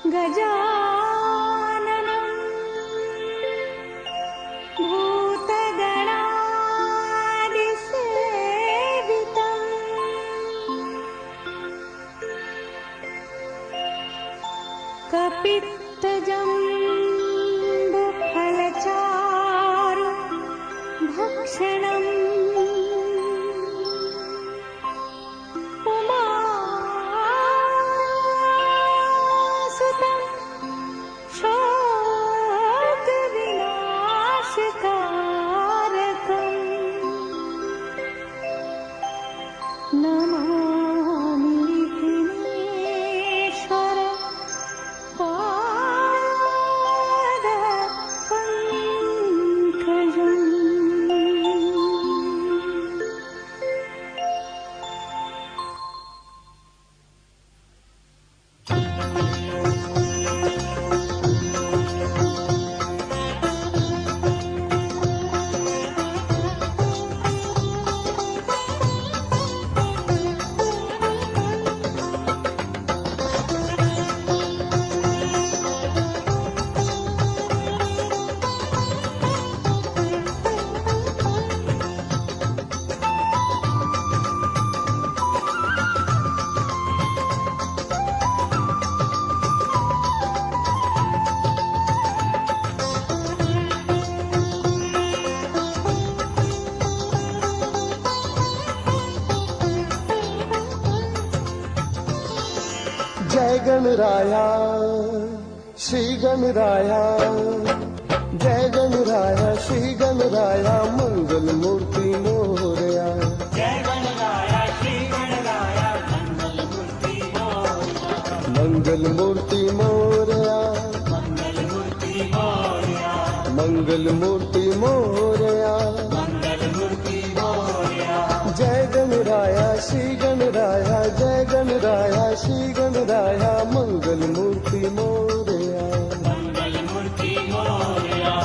गजाननं भूतगणादिसेवितं कपित्तजम्बुफलचारु भक्षणम् उमासुतं शोकविनाशकारकम् नमामि विघ्नेश्वर जय गणराया श्री गणराया, जय गणराया श्री गणराया, मंगल मूर्ति मोरया। जय गणराया श्री गणराया, मंगल मूर्ति मोरया। मंगल मूर्ति मोरया, मंगल मूर्ति मोरया। मंगल मूर्ति मोरया, मंगल मूर्ति मोरया। जय गणराया श्री गणराया, जय गणराया श्री गणराया, मंगल मूर्ति मोरया। मंगल मूर्ति मोरया।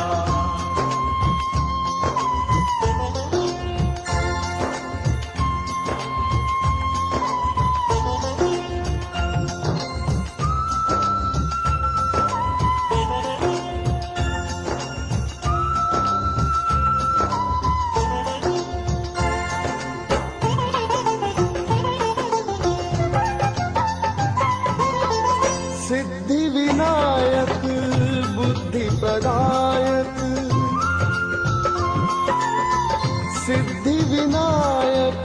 सिद्धि विनायक बुद्धि प्रदायक, सिद्धि विनायक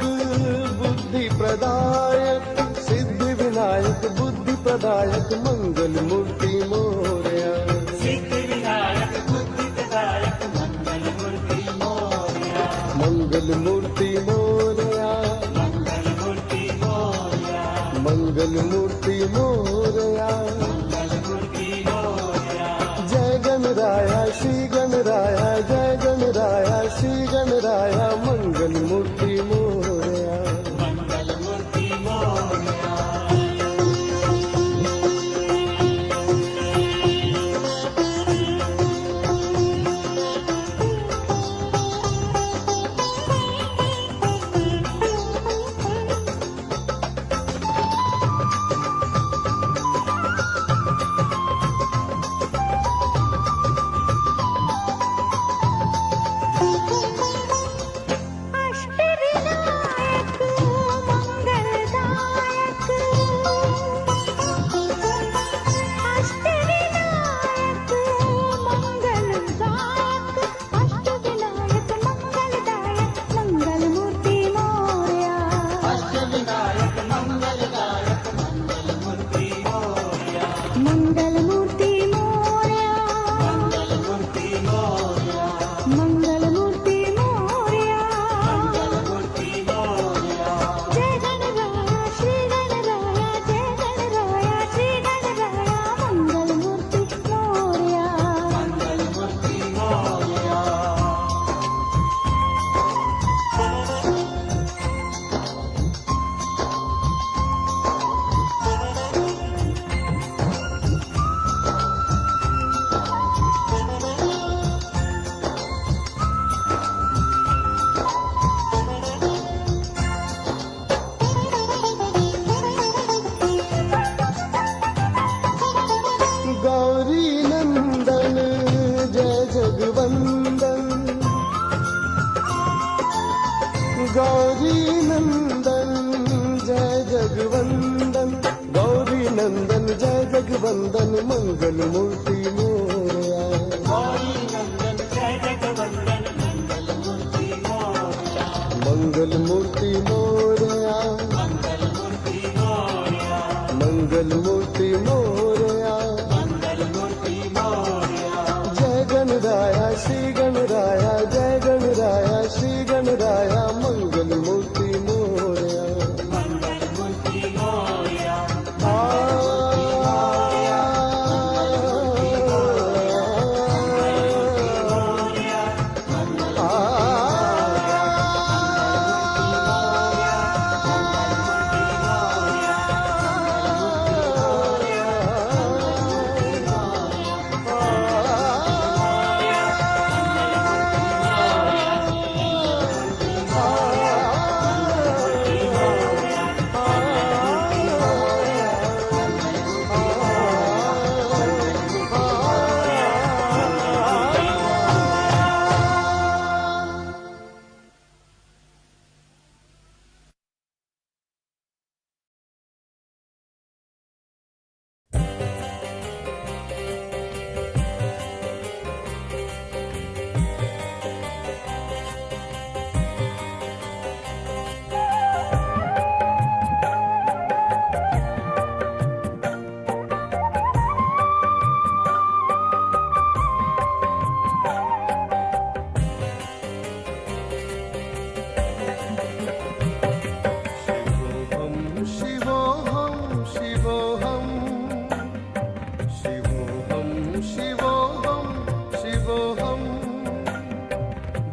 बुद्धि प्रदायक, सिद्धि विनायक बुद्धि प्रदायक, मंगल मूर्ति मोरया। सिद्धि विनायक बुद्धि प्रदायक, मंगल मूर्ति मोरया। मंगल मूर्ति मोरया, मंगल मूर्ति मोरया। मंगल मूर्ति मोरया। मंगल मूर्ति मोरया। जय गणराया श्री गणराया, जय गणराया श्री गणराया, मंगल मूर्ति मोरया। मंगल मूर्ति मोरया। अष्टरि जगवंदन मंगल मूर्ति मोरया। गौरी नंदन जय जगवंदन मंगल मूर्ति मोरया। मंगल मूर्ति मोरया, मंगल मूर्ति मोरया। मंगल मूर्ति मोरया। मंगल मूर्ति मोरया। जय गणराया श्री गणराया, जय गणराया श्री गणराया, मंगल मूर्ति मोरया। मंगल मूर्ति मोरया।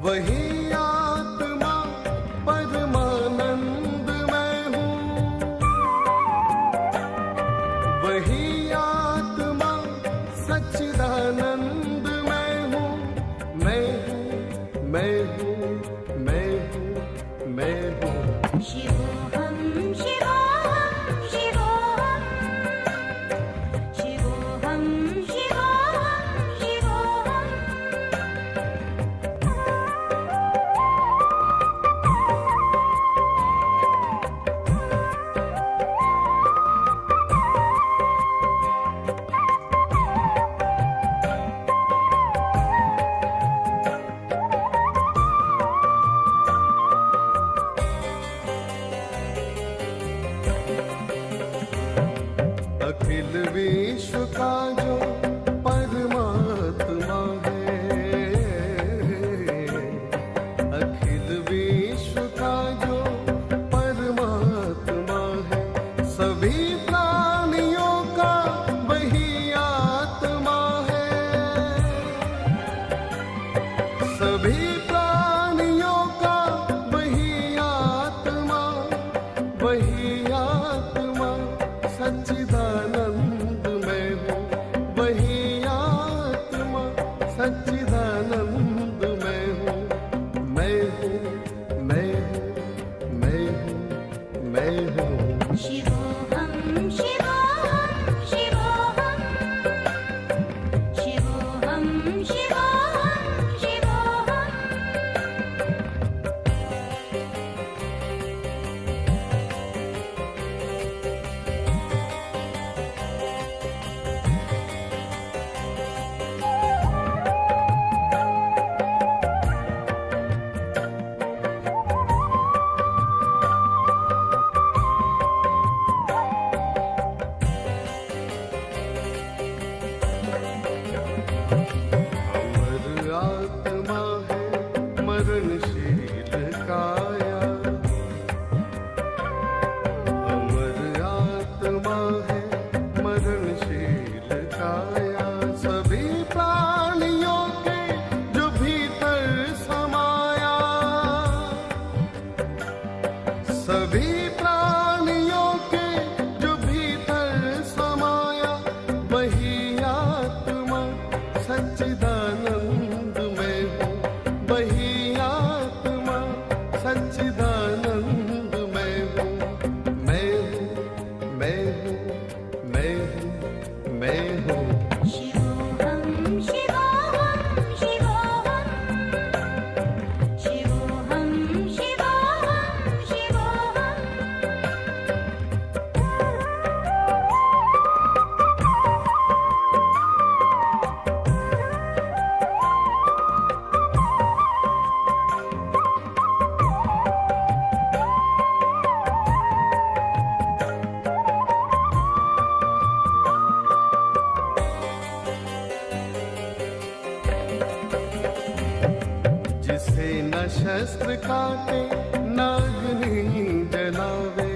वही आत्मा परमानंद मैं हूँ, वही आत्मा सच्चिदानंद मैं हूँ, मैं हूँ, मैं हूँ, मैं हूँ, मैं हूँ। शिवोऽहं शिवोऽहं शिवोऽहं शिवोऽहं शिवोऽहं शिवोऽहं अखिल विश्व का जो परमात्मा है, अखिल विश्व का जो परमात्मा है, सभी प्राणियों का वही आत्मा है, सभी प्राणियों का वही आत्मा, वही आत्मा सच्चिदानंद मैं हूँ, वही आत्मा सच्चिदानंद मैं हूँ, मैं हूँ, मैं हूँ, मैं हूँ, मैं हूँ। शिवोऽहं शिवोऽहं शिवोऽहं शिवोऽहं शिवोऽहं शिवोऽहं शस्त्र काटे नागनी जलावे,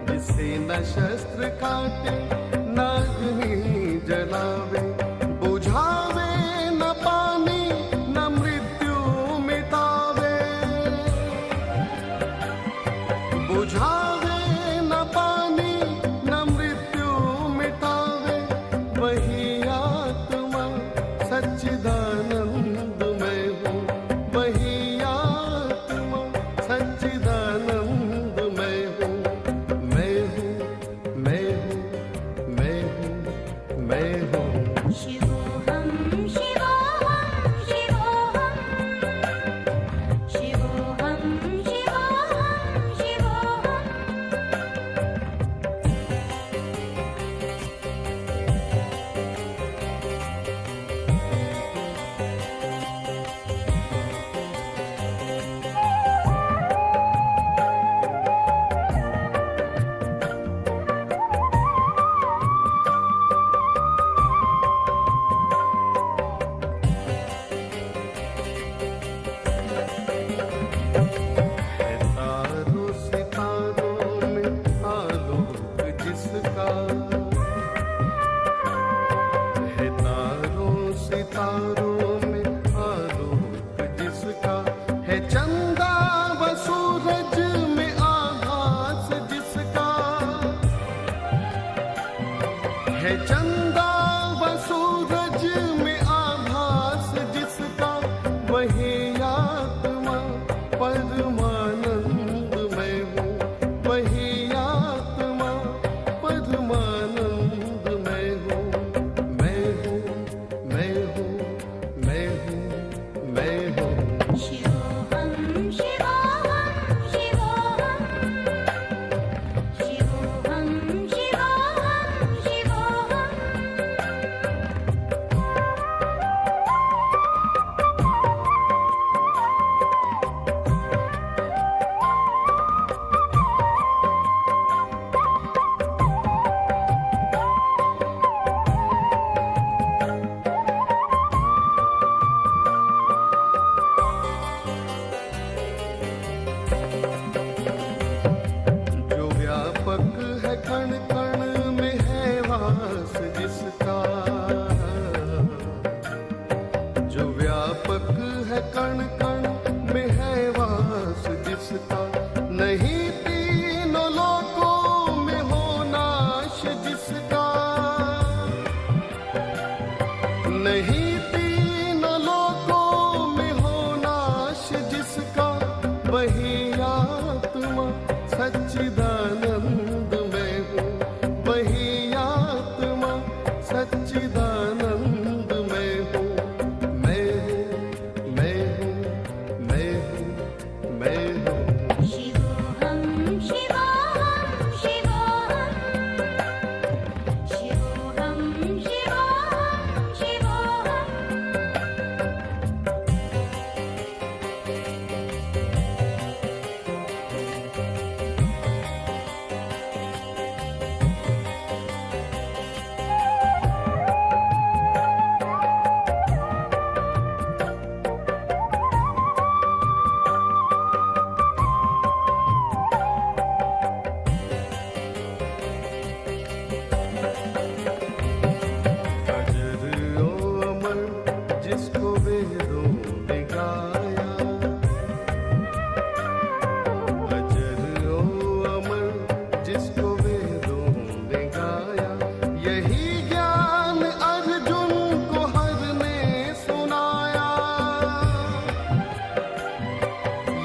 जिसे न शस्त्र काटे नागनी जलावे, बुझावे न पानी न मृत्यु मिटावे, बुझावे न पानी न मृत्यु मिटावे, वही आत्मा सच्चिदानंद मैं हूँ, वही आत्मा सच्चिदानंद मैं हूँ, मैं हूँ, मैं हूँ, मैं हूँ, मैं हूँ। शिवोऽहं शिवोऽहं शिवोऽहं शिवोऽहं शिवोऽहं शिवोऽहं तारों सितारों में आलोक जिसका है, तारों सितारों में आलोक जिसका है, चंदा व सूरज में आभास जिसका है, चंदा व सूरज में आभास जिसका, वही आत्मा परमानंद मैं हूँ, वही आत्मा परमानंद मैं हूँ, मैं हूँ, मैं हूँ, मैं हूँ, मैं हूँ। शिवोऽहं शिवोऽहं शिवोऽहं शिवोऽहं शिवोऽहं शिवोऽहं जो व्यापक है कण कण में है वास जिसका, जो व्यापक है कण कण में है वास जिसका, नहीं तीनों लोकों में हो नाश जिसका, नहीं तीनों लोकों में हो नाश जिसका, वही आत्मा सच्चिदानंद मैं हूँ, वही आत्मा सच्चिदानंद मैं हूँ, मैं हूँ, मैं हूँ, मैं हूँ, मैं हूँ। शिवोऽहं शिवोऽहं शिवोऽहं शिवोऽहं शिवोऽहं शिवोऽहं अजर ओ अमर जिसको वेदों ने गाया, अजर ओ अमर जिसको वेदों ने गाया, यही ज्ञान अर्जुन को हर ने सुनाया,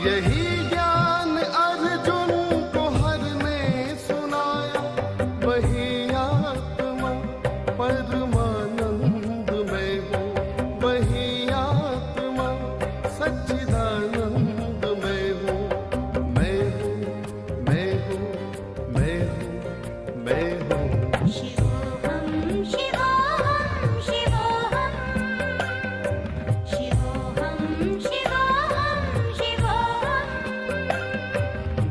यही ज्ञान अर्जुन को हर ने सुनाया, वही आत्मा परमानंद मैं हूँ, वही आत्मा सच्चिदानंद मैं हूँ, मैं हूँ, मैं हूँ, मैं हूँ, मैं हूँ। शिवोऽहं शिवोऽहं शिवोऽहं शिवोऽहं शिवोऽहं शिवोऽहं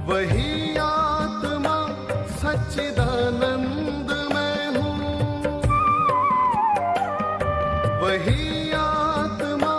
वही आत्मा सच्चिदानंद मैं हूँ, वही आत्मा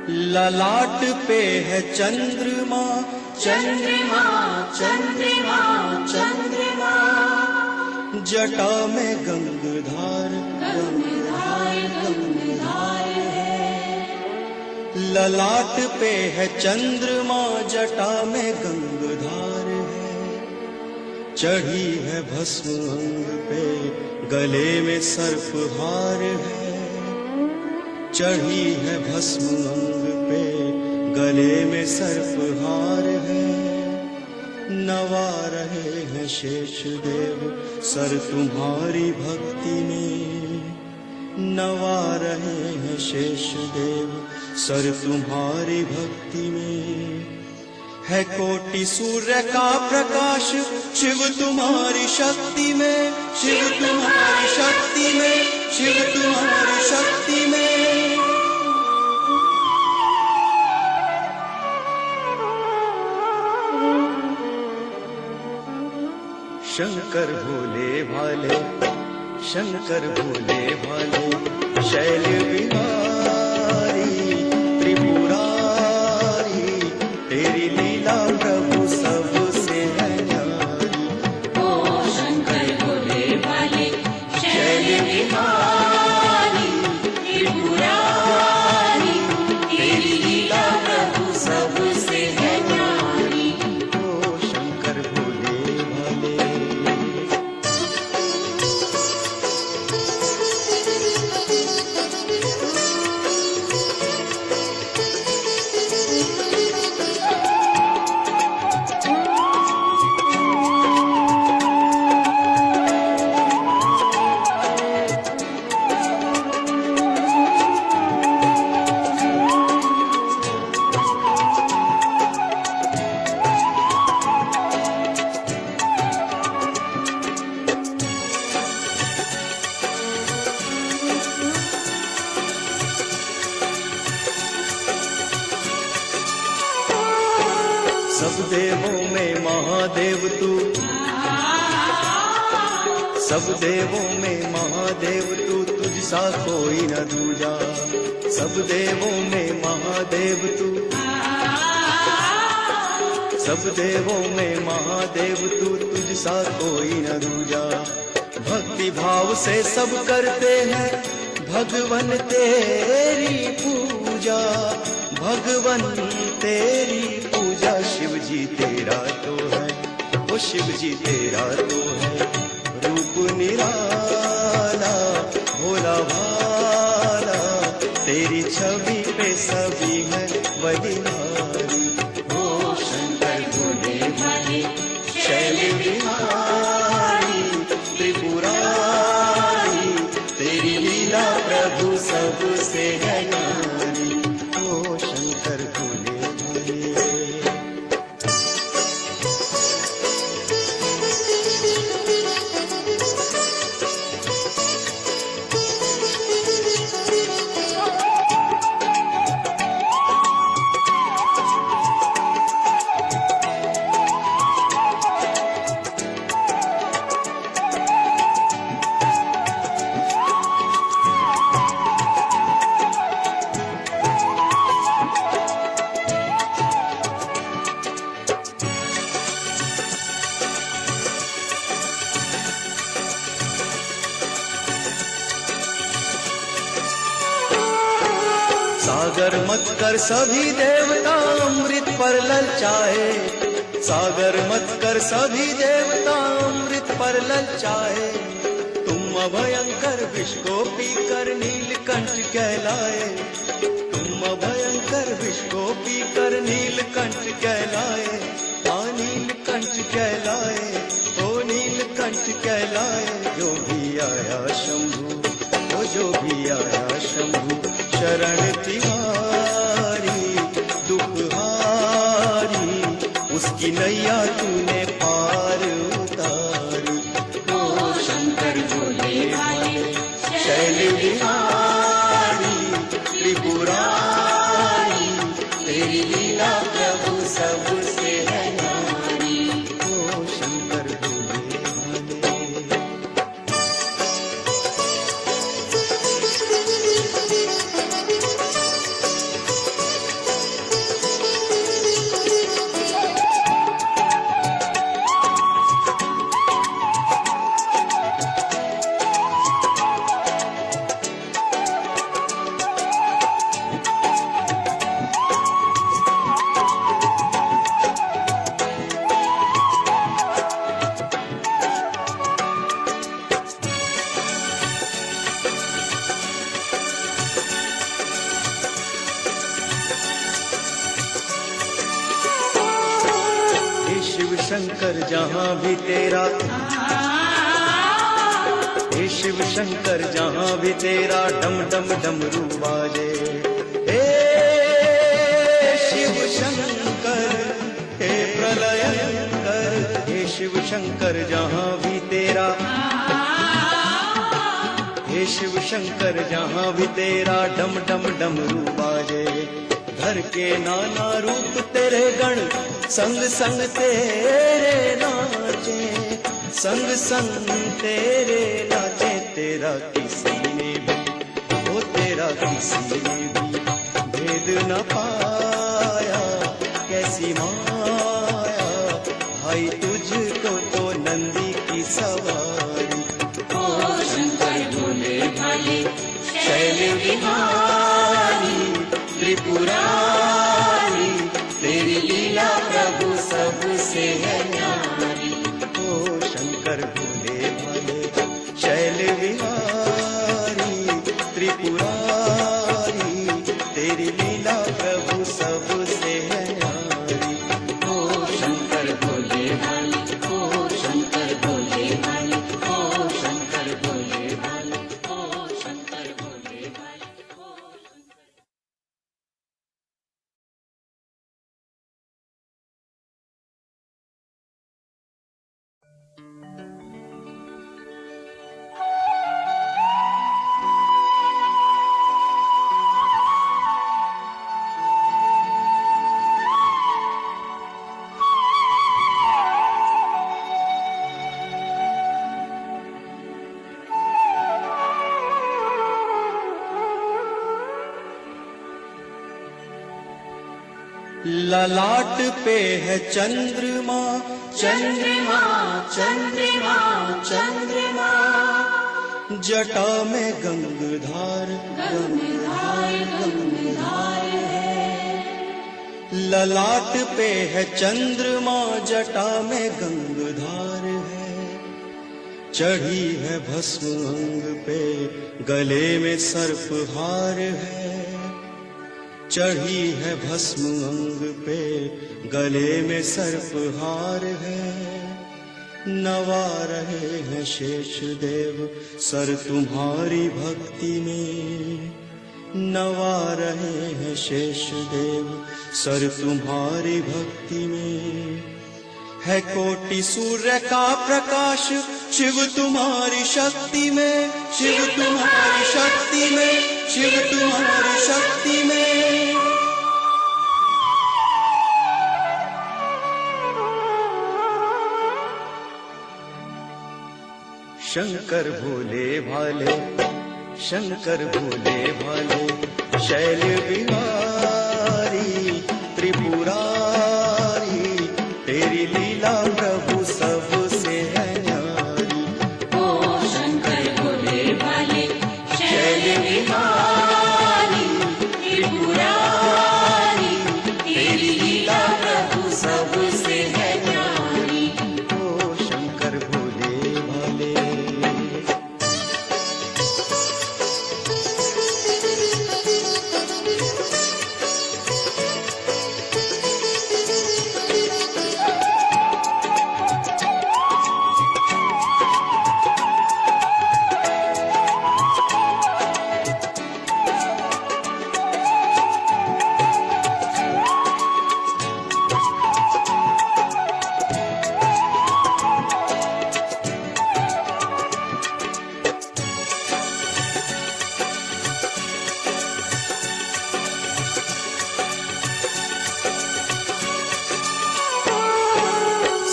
ललाट पे है चंद्रमा, चंद्रमा चंद्रमा चंद्रमा, जटा में गंगधार गंगधार गंगधार है। ललाट पे है चंद्रमा, जटा में गंगधार है। चढ़ी है भस्म अंग पे, गले में सर्पहार है। चढ़ी है भस्म अंग पे, गले में सर्पहार है। नवा रहे हैं शेष देव सर तुम्हारी भक्ति में। नवा रहे हैं शेष देव सर तुम्हारी भक्ति में। है कोटि सूर्य का प्रकाश शिव तुम्हारी शक्ति में, शिव तुम्हारी शक्ति में, शिव तुम्हारी शक्ति में। शंकर भोले भाले, शंकर भोले भाले, शैल बिहारी त्रिपुरारी, तेरी लीला प्रभु सबसे है न्यारी। ओ शंकर भोले भाले, शैल बिहारी त्रिपुरारी, तेरी लीला प्रभु सबसे है न्यारी। ओ शंकर भोले भाले। सब देवों में महादेव तू, सब देवों में महादेव तू, तुझसा कोई न दूजा। सब देवों में महादेव तू, सब देवों में महादेव तू, तुझसा कोई न दूजा। भक्ति भाव से सब करते हैं भगवन तेरी पूजा, भगवन तेरी पूजा। शिव जी तेरा तो है, वो शिव जी तेरा तो है, रूप निराला भोला भाला। तेरी छवि पे सभी है बलिहारी। ओ शंकर भोले भाले, शैल बिहारी त्रिपुरारी, तेरी लीला प्रभु सबसे है न्यारी। ओ शंकर भोले भाले। सागर मत कर सभी देवता अमृत पर ललचाए। सागर मत कर सभी देवता अमृत पर ललचाए। तुम अभयंकर विष को पीकर नीलकंठ कहलाए। तुम अभयंकर विष को पीकर नीलकंठ कहलाए। हाँ नीलकंठ कहलाए, ओ नीलकंठ कहलाए। जो भी आया शंभु, ओ जो भी आया शंभु, शरण तिहारी दुखहारी, उसकी नैया तूने पार उतार। ओ शंकर भोले भाले, शैल बिहारी त्रिपुरारी, तेरी लीला प्रभु सबसे है न्यारी। ओ शंकर भोले भाले। शंकर जहाँ भी तेरा, हे शिव शंकर जहाँ भी तेरा डम डम डमरू बाजे। हे शिव शंकर हे प्रलयंकर, हे शिव शंकर जहाँ भी तेरा, हे शिव शंकर जहाँ भी तेरा डम डम डमरू बाजे। धर के नाना रूप तेरे गण संग संग तेरे नाचे, संग संग तेरे नाचे। तेरा किसी ने भी, ओ तेरा किसी ने भी भेद न पाया, कैसी माया भाई तुझको तो नंदी की सवारी। ओ शंकर भोले भाले शैल विहारी त्रिपुरारी, तेरी लीला प्रभु सबसे है न्यारी। ओ शंकर भोले भाले शैल विहारी त्रिपुरारी, तेरी लीला प्रभु सबसे है न्यारी। ओ शंकर भोले भाले, ओ शंकर भोले भाले, ओ शंकर भोले भाले, ओ शंकर भोले भाले, ओ शंकर। ललाट पे है चंद्रमा, चंद्रमा चंद्रमा चंद्रमा, जटा में गंगधार, गंगाधार गंगाधार है। ललाट पे है चंद्रमा, जटा में गंगधार है। चढ़ी है भस्म अंग पे, गले में सर्पहार है। चढ़ी है भस्म अंग पे, गले में सर्पहार है। नवा रहे हैं शेष देव सर तुम्हारी भक्ति में, नवा रहे हैं शेष देव सर तुम्हारी भक्ति में। है कोटि सूर्य का प्रकाश शिव तुम्हारी शक्ति में, शिव तुम्हारी शक्ति में, शिव तुम्हारी शक्ति में। शंकर भोले भाले, शंकर भोले भाले शैल विहारी त्रिपुरारी, तेरी लीला प्रभु सबसे है न्यारी। ओ शंकर भोले भाले शैल विहारी त्रिपुरारी, तेरी लीला प्रभु सबसे है न्यारी। ओ शंकर भोले भाले।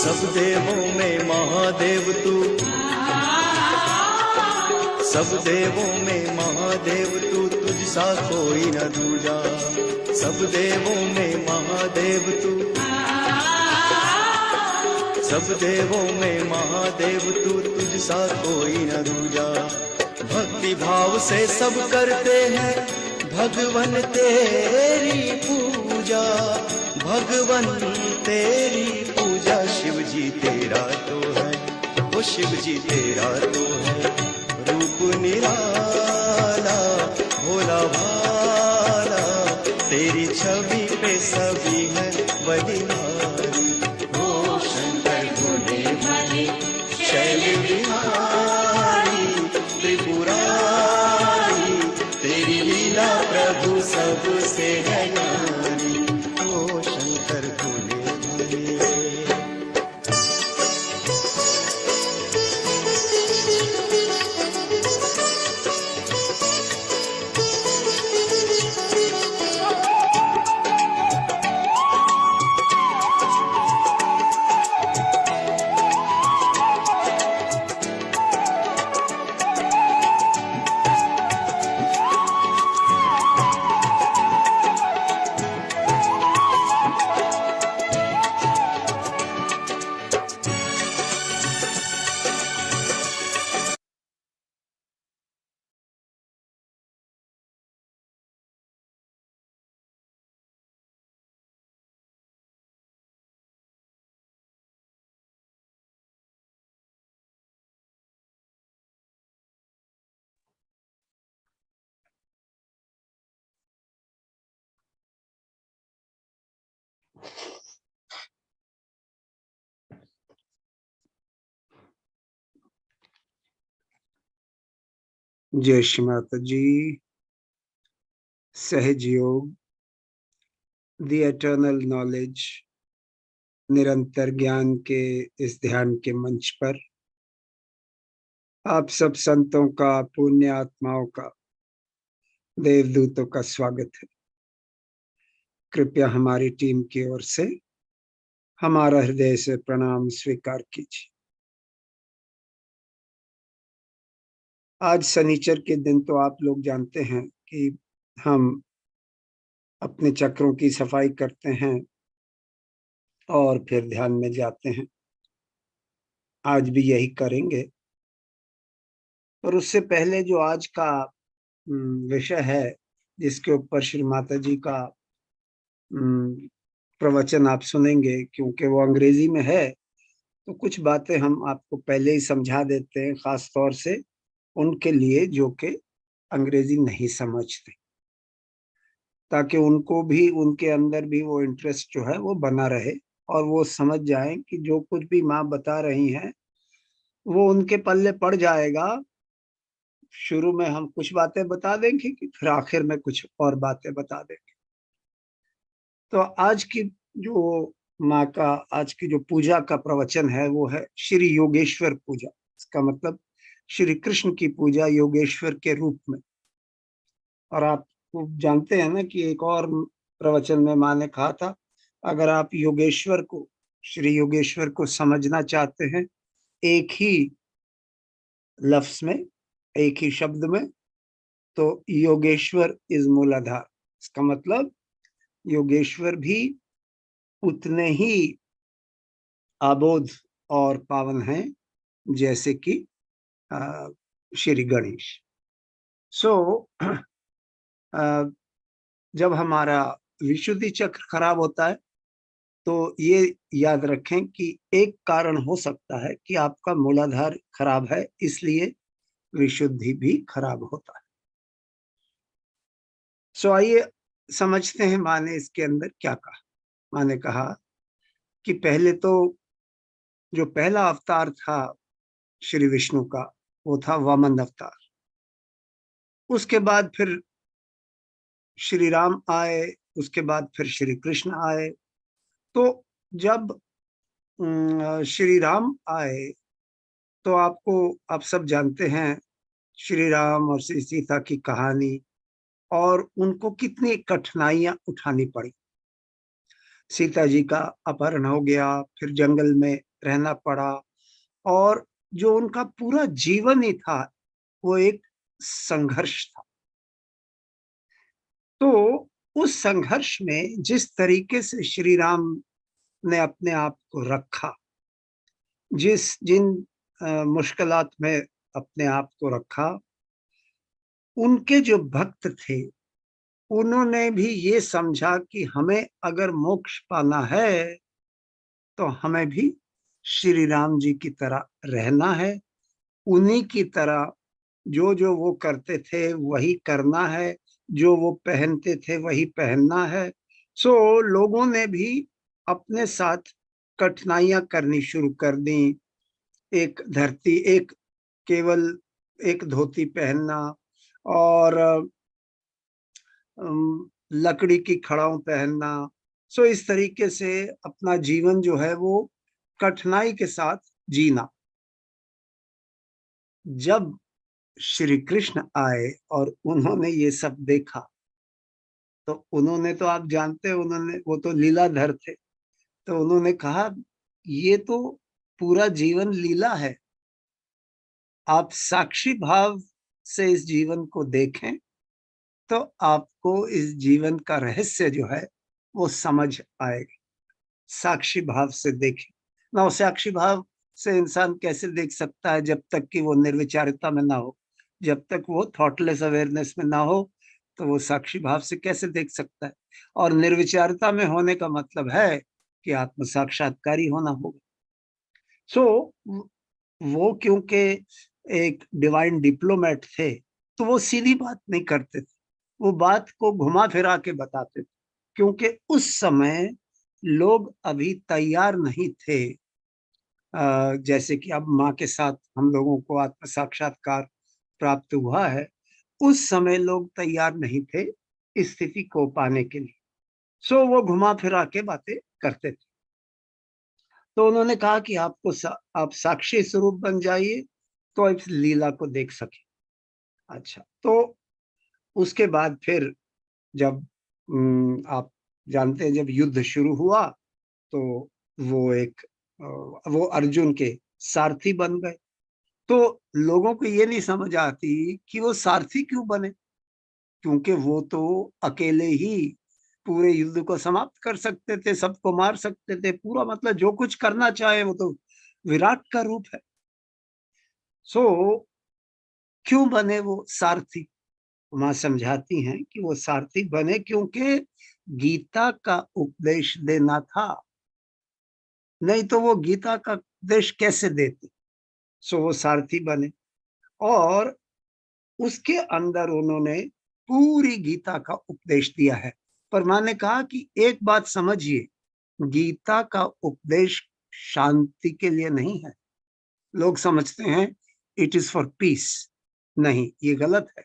सब देवों में महादेव तू, सब देवों में महादेव तू, तुझसा कोई न दूजा। सब देवों में महादेव तू, सब देवों में महादेव तू, तुझसा कोई न दूजा। भक्ति भाव से सब करते हैं भगवन तेरी पूजा, भगवन तेरी पूजा। शिव जी तेरा तो है, वो शिव जी तेरा तो है रूप निराला भोला भाला, तेरी छवि पे सभी है बलिहारी। ओ शंकर प्रभु सबसे है न्यारी। ओ शंकर भोले भोले। जय श्री माता जी। सहज योग, द एटर्नल नॉलेज, निरंतर ज्ञान के इस ध्यान के मंच पर आप सब संतों का, पुण्य आत्माओं का, देवदूतों का स्वागत है। कृपया हमारी टीम की ओर से हमारा हृदय से प्रणाम स्वीकार कीजिए। आज शनिचर के दिन तो आप लोग जानते हैं कि हम अपने चक्रों की सफाई करते हैं और फिर ध्यान में जाते हैं। आज भी यही करेंगे, पर उससे पहले जो आज का विषय है, जिसके ऊपर श्री माता जी का प्रवचन आप सुनेंगे, क्योंकि वो अंग्रेजी में है तो कुछ बातें हम आपको पहले ही समझा देते हैं, खास तौर से उनके लिए जो कि अंग्रेजी नहीं समझते, ताकि उनको भी, उनके अंदर भी वो इंटरेस्ट जो है वो बना रहे और वो समझ जाएं कि जो कुछ भी माँ बता रही हैं वो उनके पल्ले पड़ जाएगा। शुरू में हम कुछ बातें बता देंगे कि फिर आखिर में कुछ और बातें बता देंगे। तो आज की जो माँ का, आज की जो पूजा का प्रवचन है वो है श्री योगेश्वर पूजा। इसका मतलब श्री कृष्ण की पूजा योगेश्वर के रूप में। और आप जानते हैं ना कि एक और प्रवचन में माँ ने कहा था, अगर आप योगेश्वर को, श्री योगेश्वर को समझना चाहते हैं एक ही लफ्ज में, एक ही शब्द में, तो योगेश्वर इज मूलाधार। इसका मतलब योगेश्वर भी उतने ही आबोध और पावन हैं जैसे कि श्री गणेश। जब हमारा विशुद्धि चक्र खराब होता है तो ये याद रखें कि एक कारण हो सकता है कि आपका मूलाधार खराब है, इसलिए विशुद्धि भी खराब होता है। आइए समझते हैं माँ ने इसके अंदर क्या कहा। माँ ने कहा कि पहले तो जो पहला अवतार था श्री विष्णु का, वो था वामन अवतार। उसके बाद फिर श्री राम आए, उसके बाद फिर श्री कृष्ण आए। तो जब श्री राम आए तो आप सब जानते हैं श्री राम और श्री सीता की कहानी, और उनको कितनी कठिनाइयां उठानी पड़ी। सीता जी का अपहरण हो गया, फिर जंगल में रहना पड़ा, और जो उनका पूरा जीवन ही था वो एक संघर्ष था। तो उस संघर्ष में जिस तरीके से श्री राम ने अपने आप को रखा, जिन मुश्किलात में अपने आप को रखा, उनके जो भक्त थे उन्होंने भी ये समझा कि हमें अगर मोक्ष पाना है तो हमें भी श्री राम जी की तरह रहना है, उन्हीं की तरह जो जो वो करते थे वही करना है, जो वो पहनते थे वही पहनना है। लोगों ने भी अपने साथ कठिनाइयां करनी शुरू कर दी। केवल एक धोती पहनना, और लकड़ी की खड़ाऊ पहनना। सो इस तरीके से अपना जीवन जो है वो कठिनाई के साथ जीना। जब श्री कृष्ण आए और उन्होंने ये सब देखा, तो उन्होंने तो, आप जानते हैं, उन्होंने, वो तो लीलाधर थे, तो उन्होंने कहा ये तो पूरा जीवन लीला है, आप साक्षी भाव से इस जीवन को देखें तो आपको इस जीवन का रहस्य जो है वो समझ आएगा। साक्षी भाव से देखें ना। साक्षी भाव से इंसान कैसे देख सकता है जब तक कि वो निर्विचारिता में ना हो, जब तक वो थॉटलेस अवेयरनेस में ना हो, तो वो साक्षी भाव से कैसे देख सकता है। और निर्विचारिता में होने का मतलब है कि आत्म साक्षात्कारी होना होगा। सो वो क्योंकि एक डिवाइन डिप्लोमेट थे, तो वो सीधी बात नहीं करते थे, वो बात को घुमा फिरा के बताते थे, क्योंकि उस समय लोग अभी तैयार नहीं थे। जैसे कि अब माँ के साथ हम लोगों को आत्म साक्षात्कार प्राप्त हुआ है, उस समय लोग तैयार नहीं थे इस स्थिति को पाने के लिए। सो वो घुमा फिरा के बातें करते थे। तो उन्होंने कहा कि आप साक्षी स्वरूप बन जाइए तो इस लीला को देख सके। अच्छा, तो उसके बाद फिर जब आप जानते हैं, जब युद्ध शुरू हुआ तो वो एक वो अर्जुन के सारथी बन गए। तो लोगों को ये नहीं समझ आती कि वो सारथी क्यों बने, क्योंकि वो तो अकेले ही पूरे युद्ध को समाप्त कर सकते थे, सबको मार सकते थे, पूरा मतलब जो कुछ करना चाहे वो तो विराट का रूप है। सो क्यों बने वो सारथी? माँ समझाती हैं कि वो सारथी बने क्योंकि गीता का उपदेश देना था, नहीं तो वो गीता का उपदेश कैसे देते। सो वो सारथी बने और उसके अंदर उन्होंने पूरी गीता का उपदेश दिया है। पर माँ ने कहा कि एक बात समझिए, गीता का उपदेश शांति के लिए नहीं है। लोग समझते हैं इट इज फॉर पीस, नहीं, ये गलत है।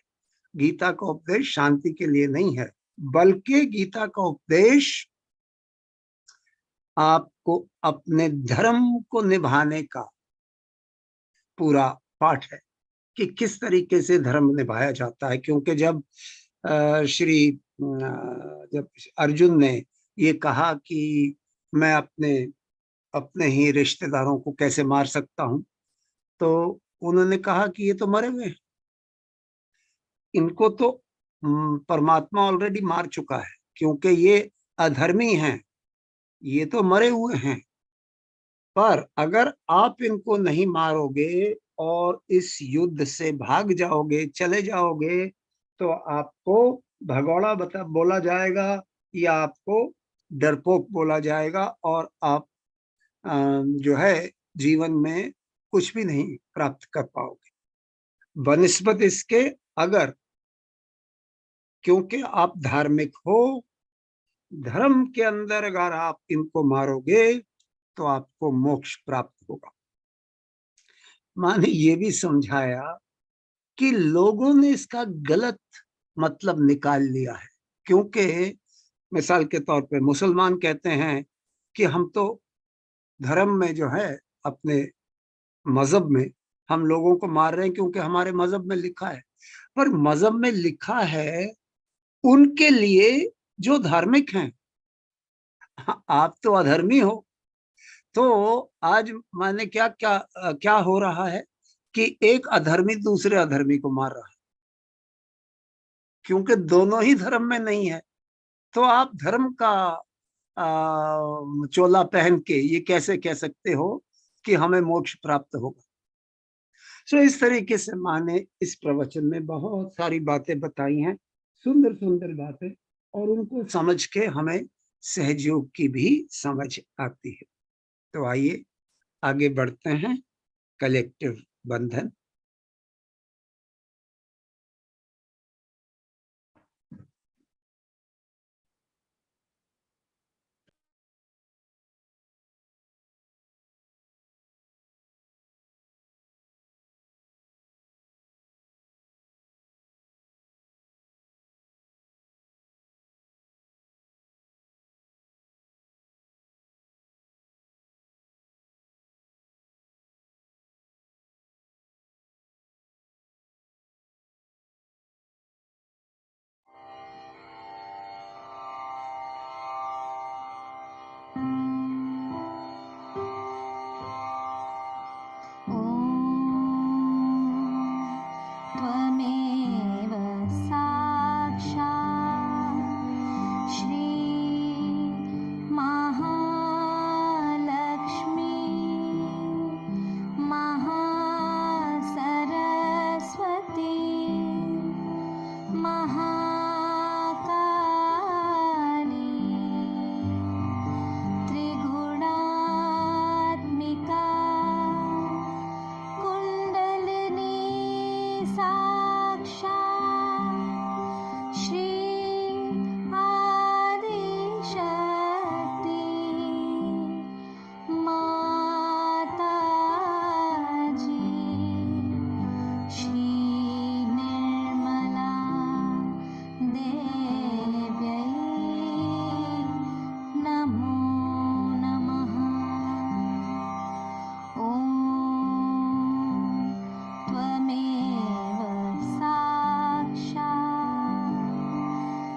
गीता का उपदेश शांति के लिए नहीं है, बल्कि गीता का उपदेश आपको अपने धर्म को निभाने का पूरा पाठ है कि किस तरीके से धर्म निभाया जाता है। क्योंकि जब जब अर्जुन ने ये कहा कि मैं अपने अपने ही रिश्तेदारों को कैसे मार सकता हूं, तो उन्होंने कहा कि ये तो मरे हुए हैं, इनको तो परमात्मा ऑलरेडी मार चुका है, क्योंकि ये अधर्मी हैं, ये तो मरे हुए हैं। पर अगर आप इनको नहीं मारोगे और इस युद्ध से भाग जाओगे, चले जाओगे, तो आपको भगोड़ा बता बोला जाएगा या आपको डरपोक बोला जाएगा और आप जो है जीवन में कुछ भी नहीं प्राप्त कर पाओगे बनिस्बत इसके। अगर, क्योंकि आप धार्मिक हो, धर्म के अंदर अगर आप इनको मारोगे तो आपको मोक्ष प्राप्त होगा। माँ ने ये भी समझाया कि लोगों ने इसका गलत मतलब निकाल लिया है। क्योंकि मिसाल के तौर पे मुसलमान कहते हैं कि हम तो धर्म में जो है, अपने मजहब में हम लोगों को मार रहे हैं क्योंकि हमारे मजहब में लिखा है। पर मजहब में लिखा है उनके लिए जो धार्मिक हैं, आप तो अधर्मी हो। तो आज माने क्या क्या क्या हो रहा है कि एक अधर्मी दूसरे अधर्मी को मार रहा है, क्योंकि दोनों ही धर्म में नहीं है। तो आप धर्म का चोला पहन के ये कैसे कह सकते हो कि हमें मोक्ष प्राप्त होगा। सो इस तरीके से माँ ने इस प्रवचन में बहुत सारी बातें बताई हैं, सुंदर सुंदर बातें, और उनको समझ के हमें सहयोग की भी समझ आती है। तो आइए आगे बढ़ते हैं। कलेक्टिव बंधन।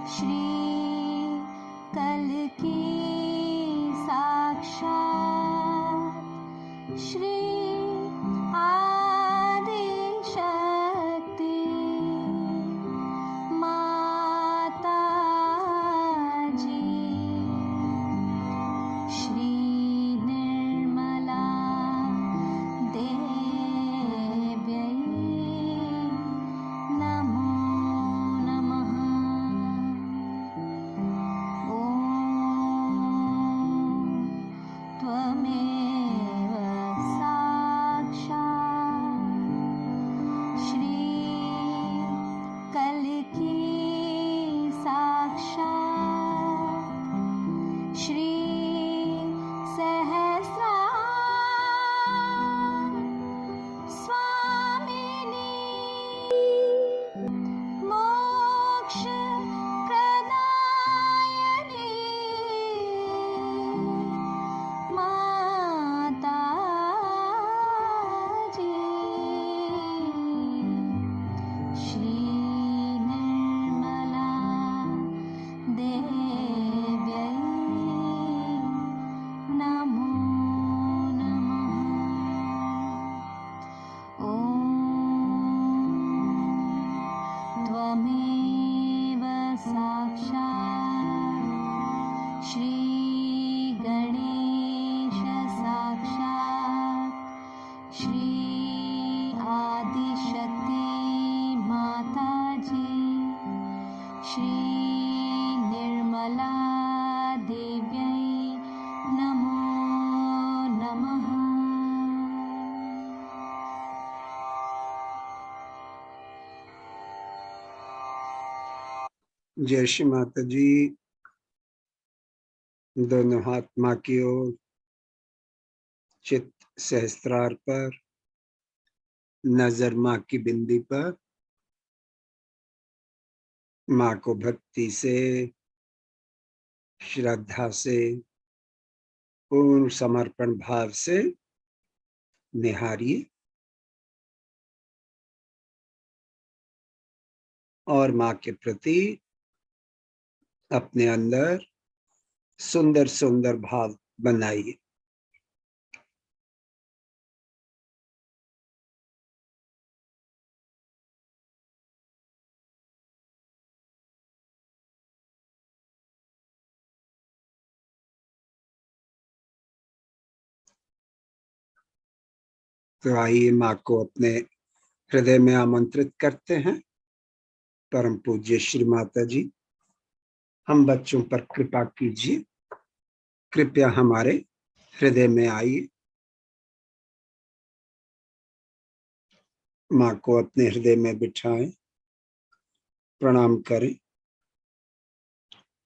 श्री कल की साक्षात श्री आदि शक्ति माता जी, श्री निर्मला देव्यै नमो नमः। ॐ त्वमेव साक्षात् श्री कल की साक्षात् श्री सहस्रार स्वामिनी मोक्ष प्रदायिनी माता जी, श्री निर्मला देव्यै नमो नमः। ॐ त्वमेव साक्षात् श्री गणेश साक्षात् श्री आदिशक्ति माता जी, श्री निर्मला देव्यै नमो नमः। जय श्री माता जी। दोनों हाथ माँ की ओर, चित्त सहस्त्रार पर, नजर माँ की बिंदी पर। माँ को भक्ति से, श्रद्धा से, पूर्ण समर्पण भाव से निहारिए और माँ के प्रति अपने अंदर सुंदर सुंदर भाव बनाइए। तो आइए माँ को अपने हृदय में आमंत्रित करते हैं। परम पूज्य श्री माता जी, हम बच्चों पर कृपा कीजिए, कृपया हमारे हृदय में आइए। माँ को अपने हृदय में बिठाएं, प्रणाम करें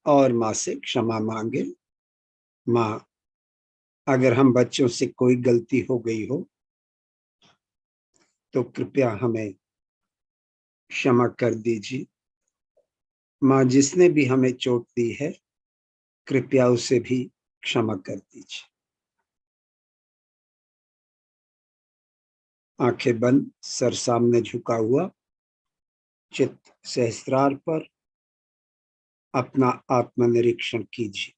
और माँ से क्षमा मांगे। माँ, अगर हम बच्चों से कोई गलती हो गई हो तो कृपया हमें क्षमा कर दीजिए। माँ, जिसने भी हमें चोट दी है कृपया उसे भी क्षमा कर दीजिए। आंखें बंद, सर सामने झुका हुआ, चित्त सहस्त्रार पर, अपना आत्मनिरीक्षण कीजिए।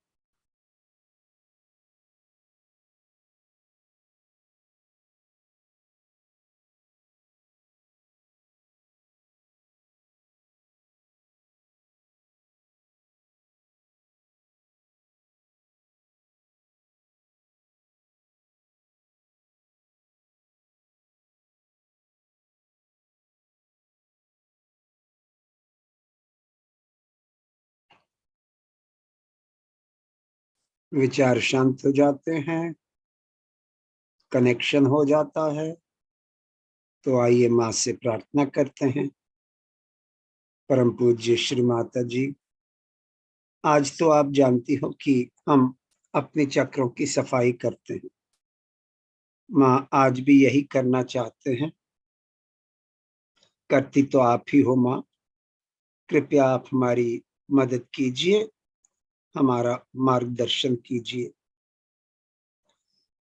विचार शांत हो जाते हैं, कनेक्शन हो जाता है। तो आइए माँ से प्रार्थना करते हैं। परम पूज्य श्री माता जी, आज तो आप जानती हो कि हम अपने चक्रों की सफाई करते हैं। माँ, आज भी यही करना चाहते हैं। करती तो आप ही हो माँ, कृपया आप हमारी मदद कीजिए, हमारा मार्गदर्शन कीजिए।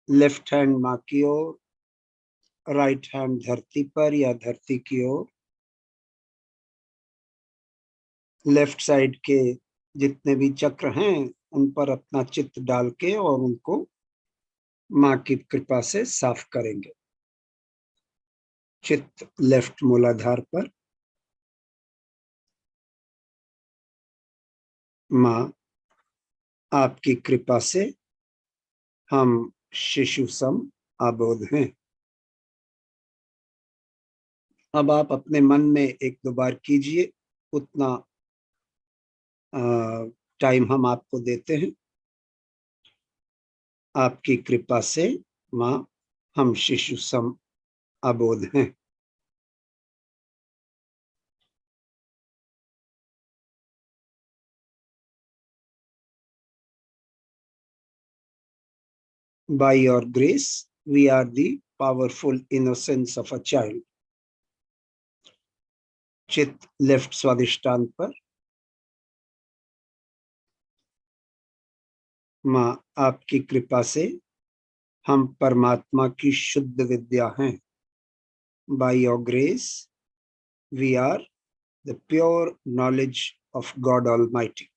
लेफ्ट हैंड माँ की ओर, राइट हैंड धरती पर या धरती की ओर। लेफ्ट साइड के जितने भी चक्र हैं उन पर अपना चित्त डाल के और उनको माँ की कृपा से साफ करेंगे। चित्त लेफ्ट मूलाधार पर। माँ, आपकी कृपा से हम शिशु सम आबोध हैं। अब आप अपने मन में एक दो बार कीजिए, उतना टाइम हम आपको देते हैं। आपकी कृपा से माँ हम शिशु सम आबोध हैं। By your grace, we are the powerful innocence of a child. चित्त लेफ्ट स्वादिष्टान पर। माँ, आपकी कृपा से हम परमात्मा की शुद्ध विद्या हैं। By your grace, we are the pure knowledge of God Almighty.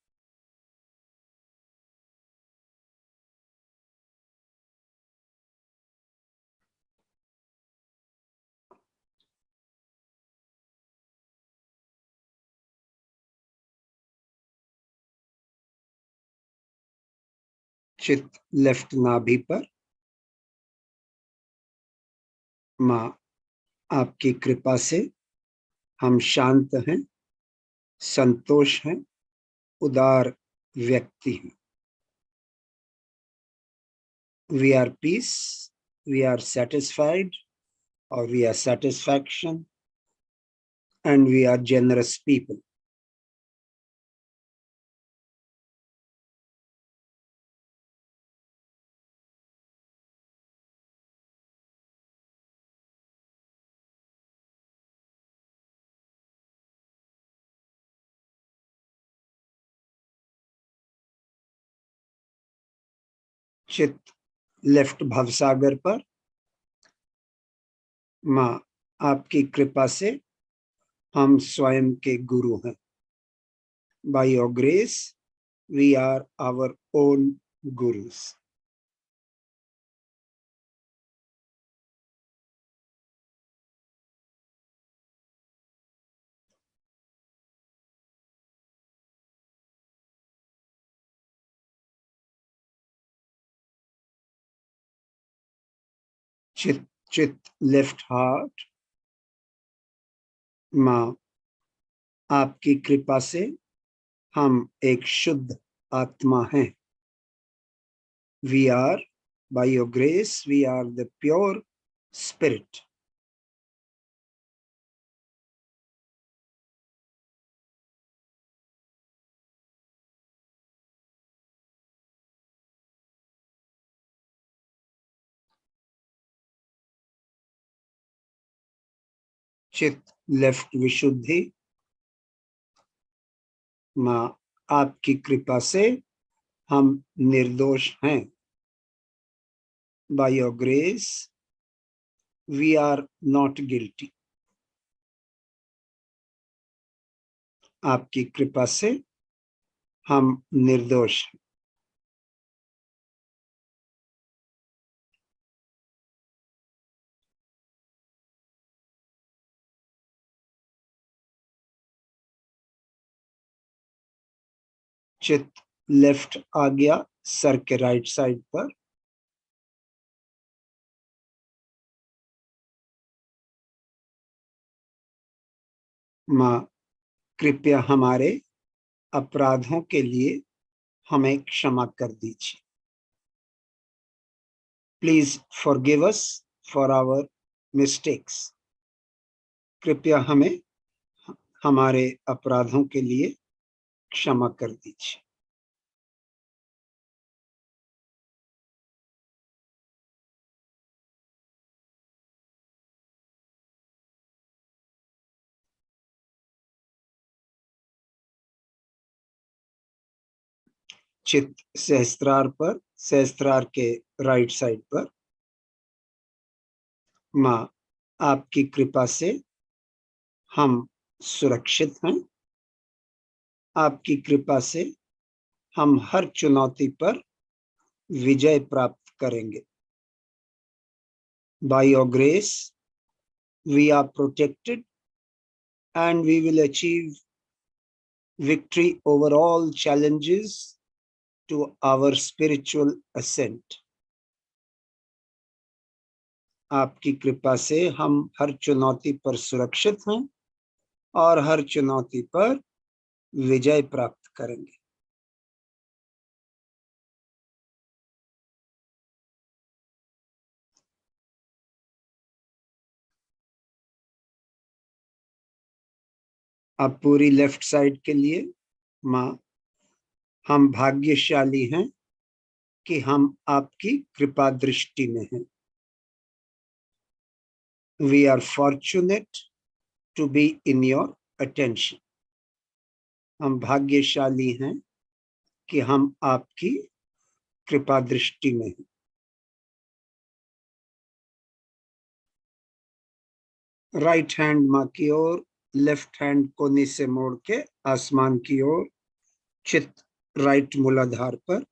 चित्त लेफ्ट नाभि पर। माँ, आपकी कृपा से हम शांत हैं, संतोष हैं, उदार व्यक्ति हैं। We are peace, we are satisfied, or we are satisfaction, and we are generous people. चित्त लेफ्ट भवसागर पर। माँ, आपकी कृपा से हम स्वयं के गुरु हैं। By your grace, we are our own gurus. चित्त लेफ्ट हार्ट। माँ, आपकी कृपा से हम एक शुद्ध आत्मा हैं। We are, by your grace, we are the pure spirit. चित्त लेफ्ट विशुद्धि। माँ, आपकी कृपा से हम निर्दोष हैं। By your grace, we are not guilty. आपकी कृपा से हम निर्दोष हैं। चित्त लेफ्ट आ गया सर के राइट साइड पर। माँ, कृपया हमारे अपराधों के लिए हमें क्षमा कर दीजिए। Please forgive us for our mistakes. कृपया हमें हमारे अपराधों के लिए क्षमा कर दीजिए। चित्त सहस्त्रार पर, सहस्त्रार के राइट साइड पर। माँ, आपकी कृपा से हम सुरक्षित हैं। आपकी कृपा से हम हर चुनौती पर विजय प्राप्त करेंगे। By your grace, we are protected and we will achieve victory over all challenges to our spiritual ascent. आपकी कृपा से हम हर चुनौती पर सुरक्षित हैं और हर चुनौती पर विजय प्राप्त करेंगे। अब पूरी लेफ्ट साइड के लिए माँ, हम भाग्यशाली हैं कि हम आपकी कृपा दृष्टि में हैं। We are fortunate to be in your attention. हम भाग्यशाली हैं कि हम आपकी कृपा दृष्टि में हैं। राइट हैंड माँ की ओर, लेफ्ट हैंड कोने से मोड़ के आसमान की ओर, चित राइट मूलाधार पर।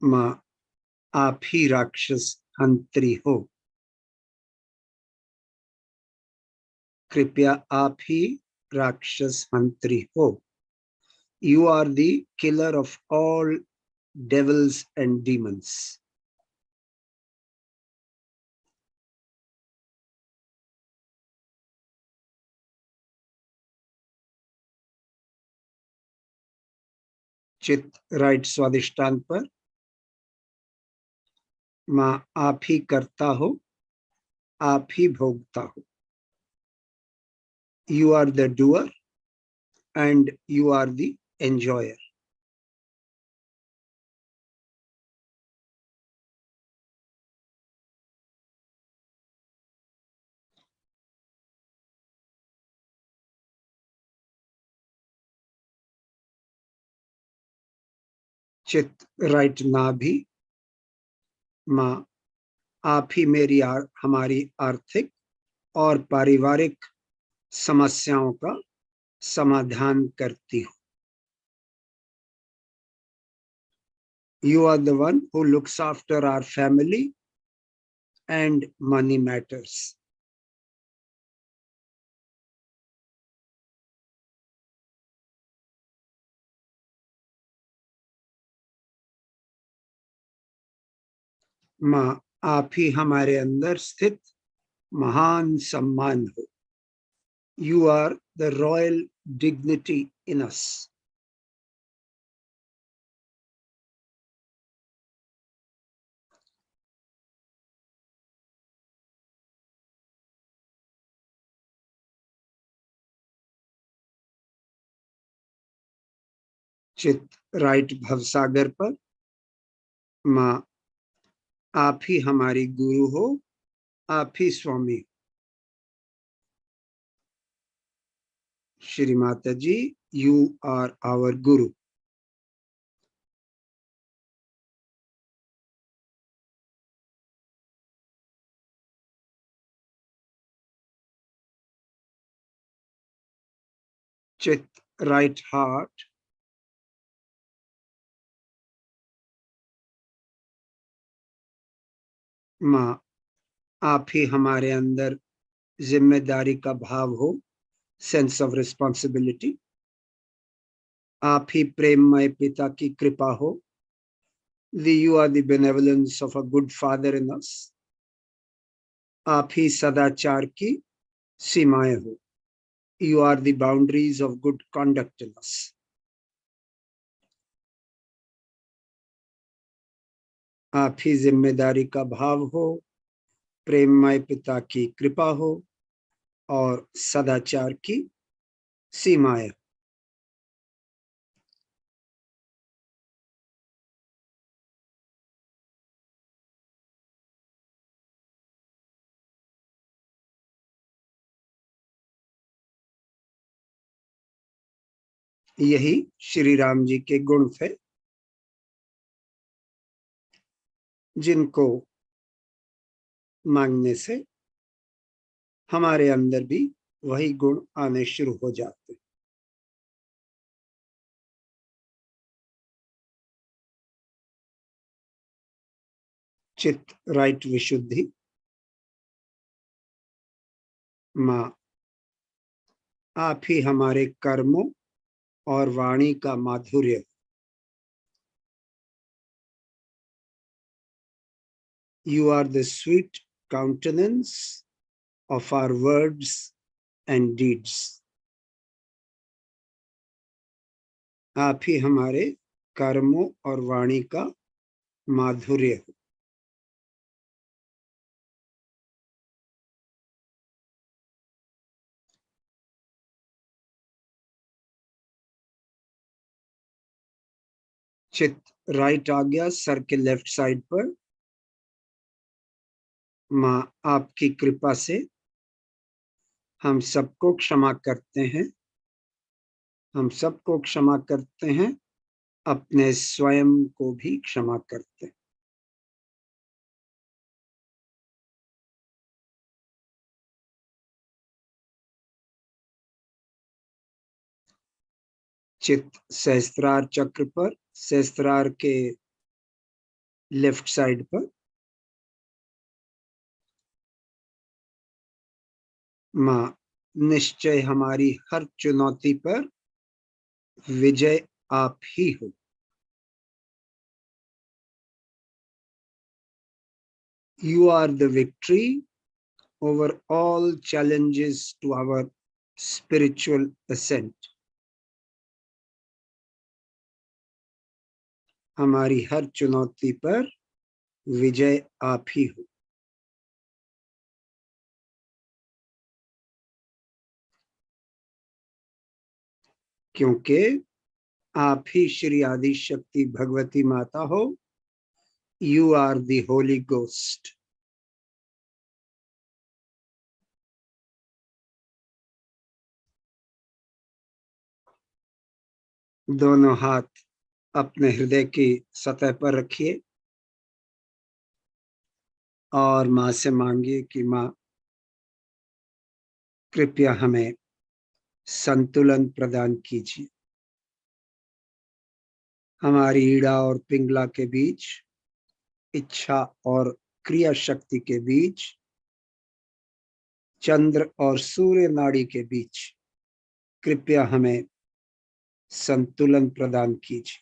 माँ, आप ही राक्षस हंत्री हो। कृपया आप ही राक्षस हंत्री हो। You are the killer of all devils and demons. चित राइट स्वादिष्टान पर। माँ, आप ही करता हो, आप ही भोगता हो। You are the doer and you are the enjoyer. चित राइट नाभि। माँ, आप ही हमारी आर्थिक और पारिवारिक समस्याओं का समाधान करती हो। You are the one who looks after our family and money matters. माँ, आप ही हमारे अंदर स्थित महान सम्मान हो। You are the royal dignity in us. चित राइट भवसागर पर। माँ, आप ही हमारी गुरु हो, आप ही स्वामी। श्री माता जी, यू आर आवर गुरु। चित राइट हार्ट। माँ, आप ही हमारे अंदर जिम्मेदारी का भाव हो, सेंस ऑफ रिस्पॉन्सिबिलिटी। आप ही प्रेममय पिता की कृपा हो। You are the benevolence of a good father in us. आप ही सदाचार की सीमाएं हो। You are the boundaries of good conduct in us. आप ही जिम्मेदारी का भाव हो, प्रेममय पिता की कृपा हो और सदाचार की सीमाएं। यही श्री राम जी के गुण थे, जिनको मांगने से हमारे अंदर भी वही गुण आने शुरू हो जाते। चित्त राइट विशुद्धि। माँ आप ही हमारे कर्मों और वाणी का माधुर्य। You are the sweet countenance of our words and deeds. आप ही हमारे कर्मों और वाणी का माधुर्य हो। चित्त राइट आ गया सर के लेफ्ट साइड पर। माँ आपकी कृपा से हम सबको क्षमा करते हैं। हम सबको क्षमा करते हैं, अपने स्वयं को भी क्षमा करते हैं। चित्त सहस्त्रार चक्र पर, सहस्त्रार के लेफ्ट साइड पर। माँ निश्चय हमारी हर चुनौती पर विजय आप ही हो। You are the victory over all challenges to our spiritual ascent. हमारी हर चुनौती पर विजय आप ही हो। क्योंकि आप ही श्री आदि शक्ति भगवती माता हो। You are the Holy Ghost. दोनों हाथ अपने हृदय की सतह पर रखिए और माँ से मांगिए कि माँ कृपया हमें संतुलन प्रदान कीजिए। हमारी ईड़ा और पिंगला के बीच, इच्छा और क्रिया शक्ति के बीच, चंद्र और सूर्य नाड़ी के बीच कृपया हमें संतुलन प्रदान कीजिए।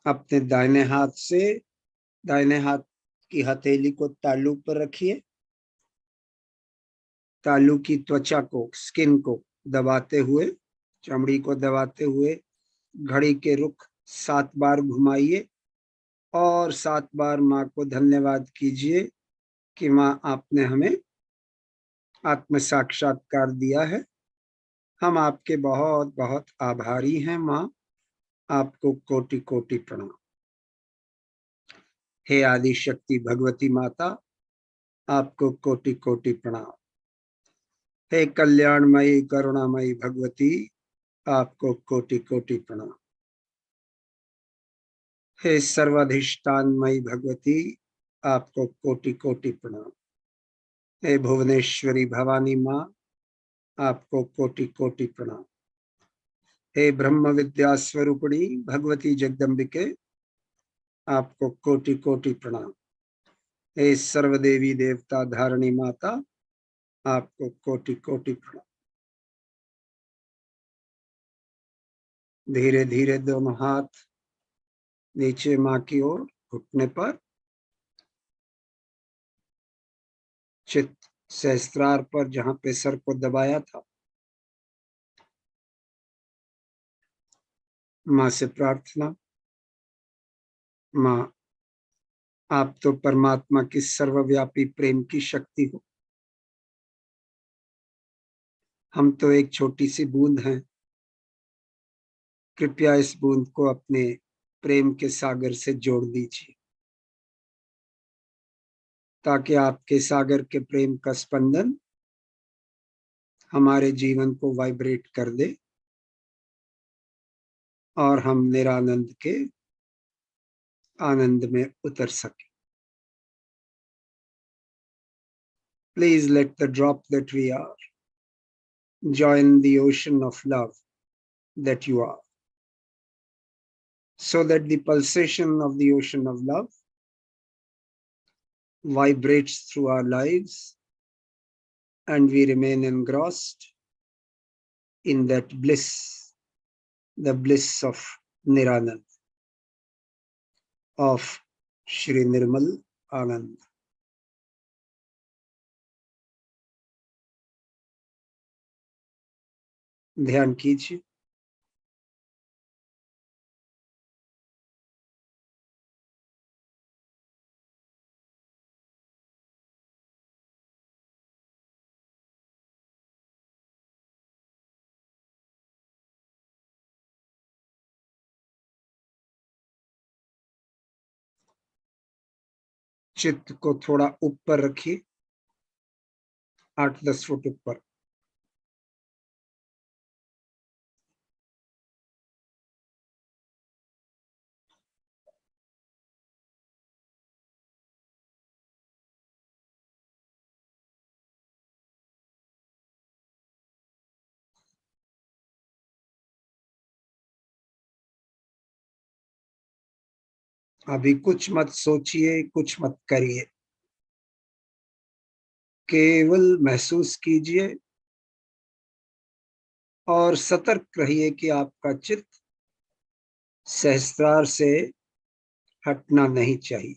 अपने दाहिने हाथ से दाहिने हाथ की हथेली को तालू पर रखिए। तालू की त्वचा को, स्किन को दबाते हुए, चमड़ी को दबाते हुए घड़ी के रुख 7 बार घुमाइए और 7 बार माँ को धन्यवाद कीजिए कि माँ आपने हमें आत्म साक्षात्कार दिया है। हम आपके बहुत बहुत आभारी हैं माँ। आपको कोटि कोटि प्रणाम। हे आदि शक्ति भगवती माता, आपको कोटि कोटि प्रणाम। हे कल्याणमयी करुणामयी भगवती, आपको कोटि कोटि प्रणाम। हे सर्वाधिष्ठानमयी भगवती, आपको कोटि कोटि प्रणाम। हे भुवनेश्वरी भवानी माँ, आपको कोटि कोटि प्रणाम। हे ब्रह्म विद्या स्वरूपिणी भगवती जगदम्बिके, आपको कोटि कोटि प्रणाम। हे सर्वदेवी देवता धारणी माता, आपको कोटि कोटि प्रणाम। धीरे धीरे दोनों हाथ नीचे माँ की ओर घुटने पर। चित्त सहस्त्रार पर जहां पे सर को दबाया था। माँ से प्रार्थना, माँ आप तो परमात्मा की सर्वव्यापी प्रेम की शक्ति हो। हम तो एक छोटी सी बूंद हैं। कृपया इस बूंद को अपने प्रेम के सागर से जोड़ दीजिए ताकि आपके सागर के प्रेम का स्पंदन हमारे जीवन को वाइब्रेट कर दे और हम निरानंद के आनंद में उतर सके। Please let the drop that we are join the ocean of love that you are, so that the pulsation of the ocean of love vibrates through our lives and we remain engrossed in that bliss, the bliss of Niranand, of Shri Nirmal Anand. ध्यान कीजिए। चित्त को थोड़ा ऊपर रखिए, 8-10 foot ऊपर। अभी कुछ मत सोचिए, कुछ मत करिए, केवल महसूस कीजिए और सतर्क रहिए कि आपका चित्त सहस्त्रार से हटना नहीं चाहिए।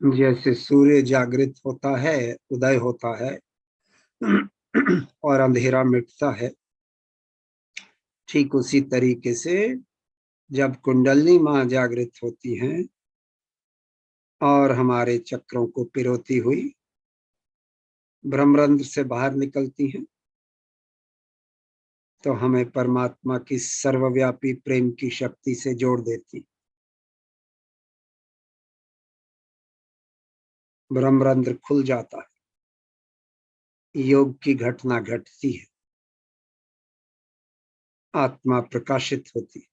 जैसे सूर्य जागृत होता है, उदय होता है और अंधेरा मिटता है, ठीक उसी तरीके से जब कुंडलनी मां जागृत होती हैं और हमारे चक्रों को पिरोती हुई ब्रह्मरंध्र से बाहर निकलती हैं, तो हमें परमात्मा की सर्वव्यापी प्रेम की शक्ति से जोड़ देती। ब्रह्मरंध्र खुल जाता है, योग की घटना घटती है, आत्मा प्रकाशित होती है।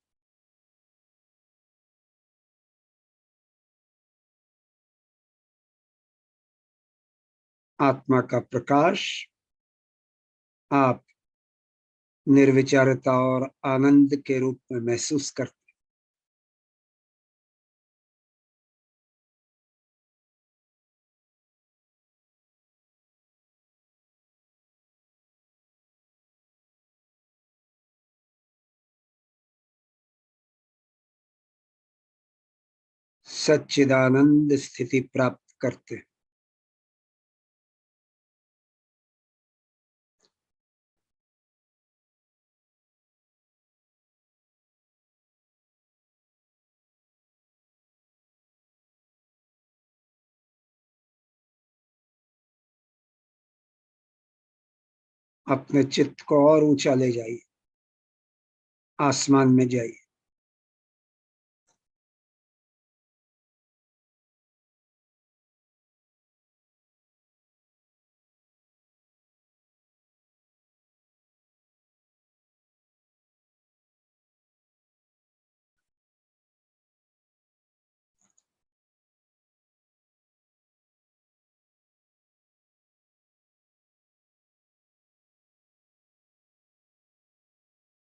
आत्मा का प्रकाश आप निर्विचारता और आनंद के रूप में महसूस करते। सच्चिदानंद स्थिति प्राप्त करते हैं। अपने चित्त को और ऊंचा ले जाइए, आसमान में जाइए।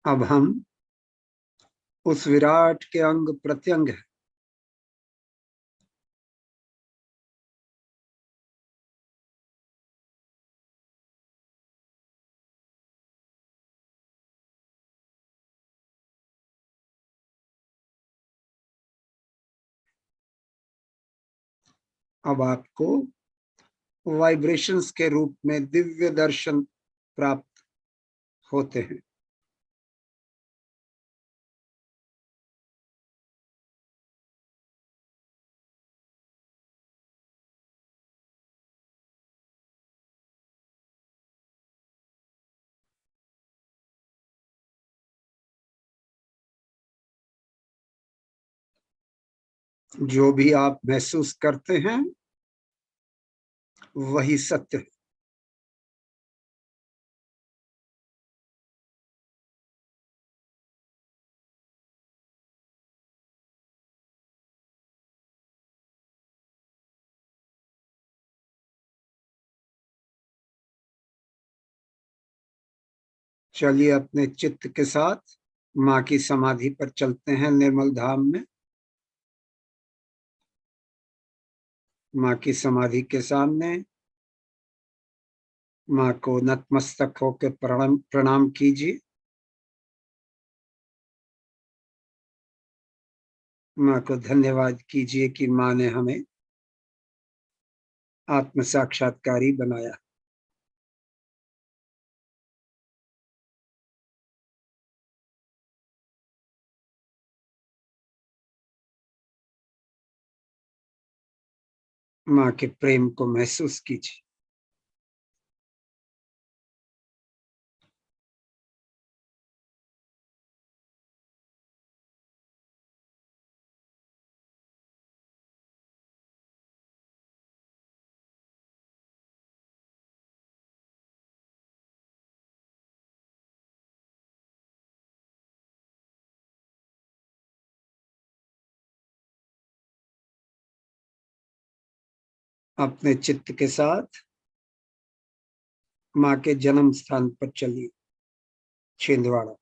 अब हम उस विराट के अंग प्रत्यंग हैं। अब आपको वाइब्रेशंस के रूप में दिव्य दर्शन प्राप्त होते हैं। जो भी आप महसूस करते हैं वही सत्य है। चलिए अपने चित्त के साथ माँ की समाधि पर चलते हैं, निर्मल धाम में। माँ की समाधि के सामने माँ को नतमस्तक होकर प्रणाम प्रणाम कीजिए। माँ को धन्यवाद कीजिए कि माँ ने हमें आत्म साक्षात्कारी बनाया। माँ के प्रेम को महसूस कीजिए। अपने चित्त के साथ माँ के जन्म स्थान पर चलिए, छिंदवाड़ा।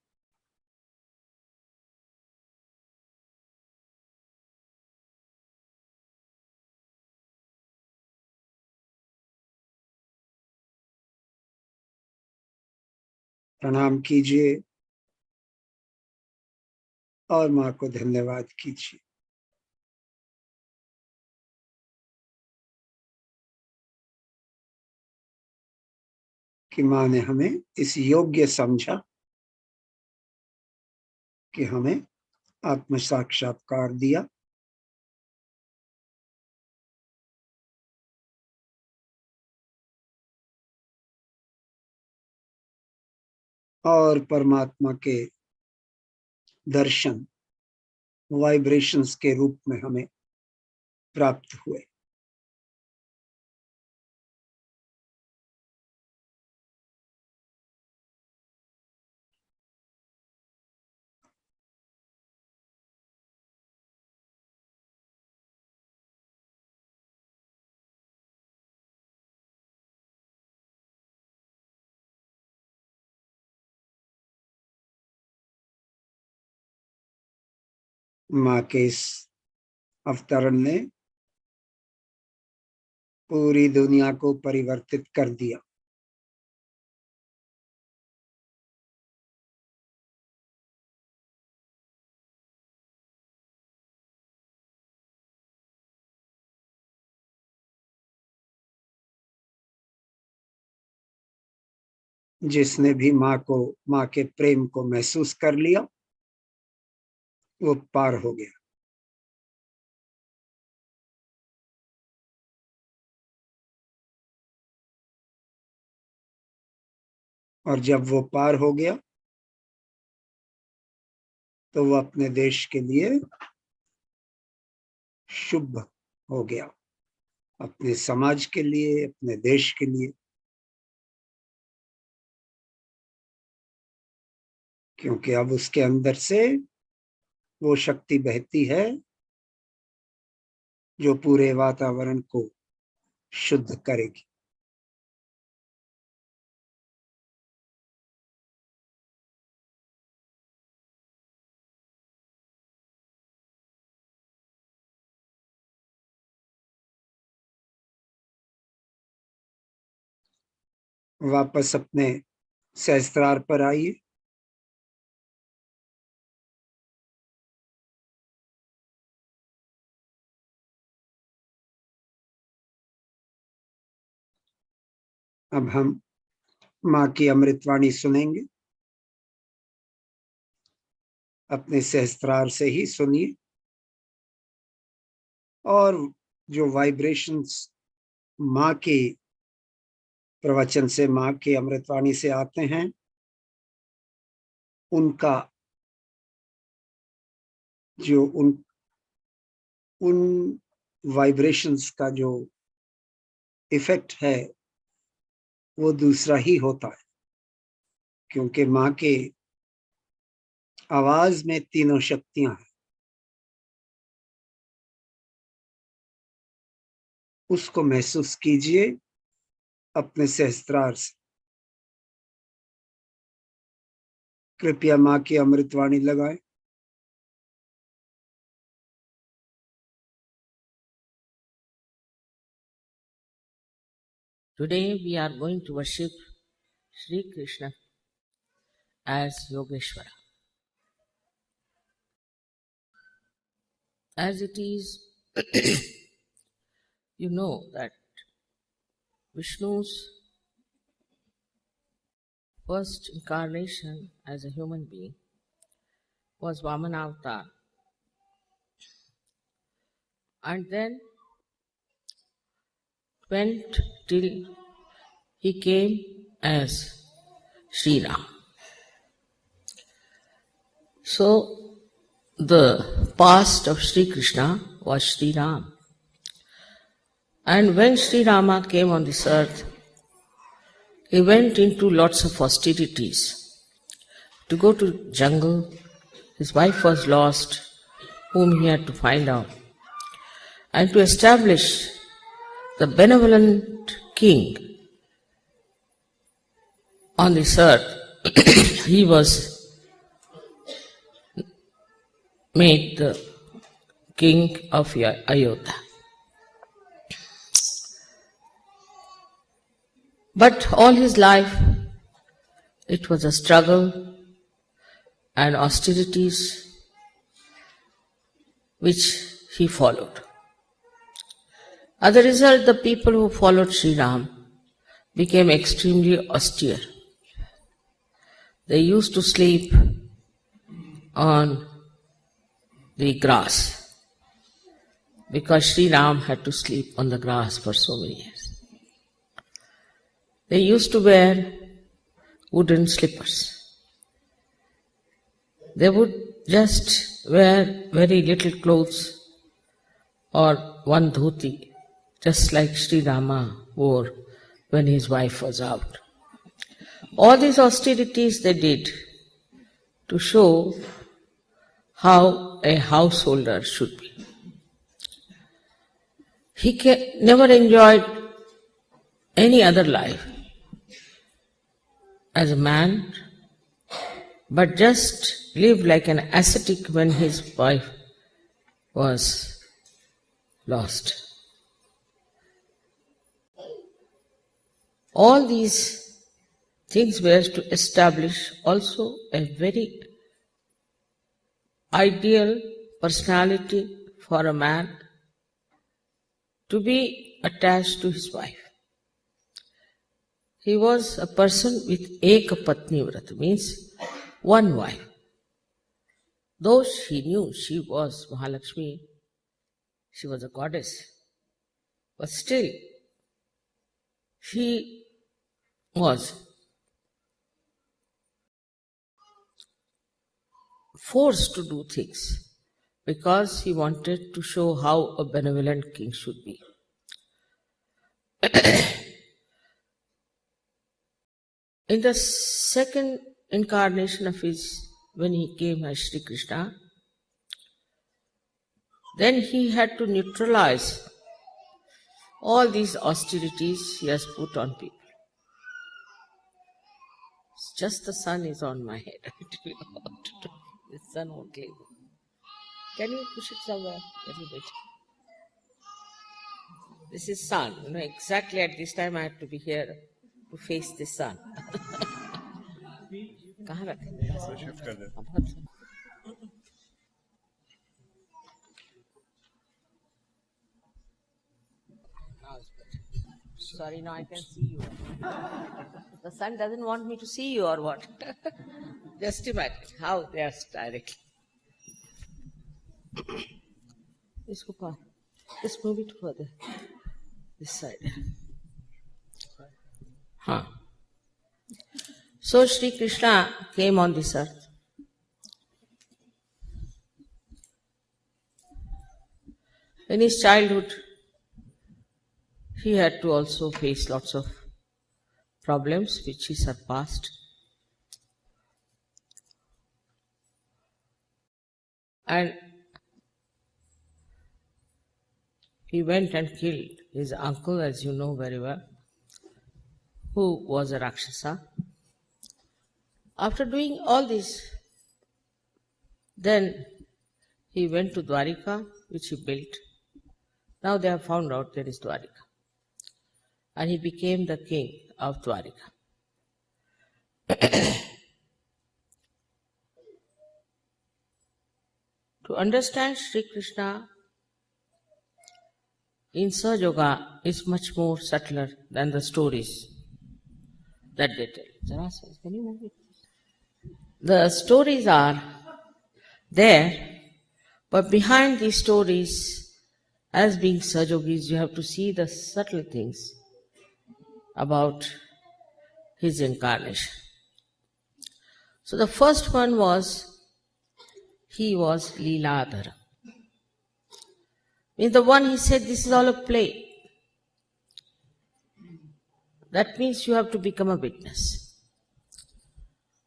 प्रणाम कीजिए और माँ को धन्यवाद कीजिए कि माँ ने हमें इस योग्य समझा कि हमें आत्म साक्षात्कार दिया। और परमात्मा के दर्शन वाइब्रेशंस के रूप में हमें प्राप्त हुए। माँ के इस अवतरण ने पूरी दुनिया को परिवर्तित कर दिया। जिसने भी माँ के प्रेम को महसूस कर लिया वो पार हो गया। और जब वो पार हो गया तो वो अपने देश के लिए शुभ हो गया, अपने समाज के लिए, अपने देश के लिए। क्योंकि अब उसके अंदर से वो शक्ति बहती है जो पूरे वातावरण को शुद्ध करेगी। वापस अपने सहस्त्रार पर आइए। अब हम माँ की अमृतवाणी सुनेंगे। अपने सहस्त्रार से ही सुनिए और जो वाइब्रेशंस माँ के प्रवचन से, माँ की अमृतवाणी से आते हैं, उनका जो उन वाइब्रेशंस का जो इफेक्ट है वो दूसरा ही होता है, क्योंकि माँ के आवाज में तीनों शक्तियां हैं। उसको महसूस कीजिए अपने सहस्त्रार से। कृपया माँ की अमृतवाणी लगाएं। Today we are going to worship Sri Krishna as Yogeshwara. As it is, you know that Vishnu's first incarnation as a human being was Vamana Avatar. And then went till he came as Sri Ram. So the past of Sri Krishna was Sri Ram. And when Sri Rama came on this earth, he went into lots of austerities. To go to jungle, his wife was lost, whom he had to find out. And to establish the benevolent king on this earth, he was made the king of Ayodhya. But all his life, it was a struggle and austerities which he followed. As a result, the people who followed Sri Ram became extremely austere. They used to sleep on the grass because Sri Ram had to sleep on the grass for so many years. They used to wear wooden slippers. They would just wear very little clothes or one dhoti, just like Sri Rama wore when his wife was out. All these austerities they did to show how a householder should be. He never enjoyed any other life as a man, but just lived like an ascetic when his wife was lost. All these things were to establish also a very ideal personality for a man to be attached to his wife. He was a person with Ekapatni Vrata, means one wife. Though he knew she was Mahalakshmi, she was a goddess, but still he was forced to do things because he wanted to show how a benevolent king should be. In the second incarnation of his, when he came as Sri Krishna, then he had to neutralize all these austerities he has put on people. It's just the sun is on my head. I tell you what to do. The sun won't leave. Can you push it somewhere a little bit? This is sun. Exactly at this time I have to be here to face the sun. कहाँ रखे? Now it's better. Sorry, now I can see you. The sun doesn't want me to see you or what? Just imagine how they are directly. Just move it further. This side. Huh. So Sri Krishna came on this earth. In his childhood, he had to also face lots of problems which he surpassed. And he went and killed his uncle, as you know very well, who was a Rakshasa. After doing all this, then he went to Dwarika, which he built. Now they have found out there is Dwarika. And he became the king of Dwarika. To understand Sri Krishna in Sahaja is much more subtler than the stories that they tell. Can you move it? The stories are there, but behind these stories, as being Sahajogis, you have to see the subtle things about his incarnation. So the first one was, he was Leeladhara. Means the one he said, this is all a play. That means you have to become a witness.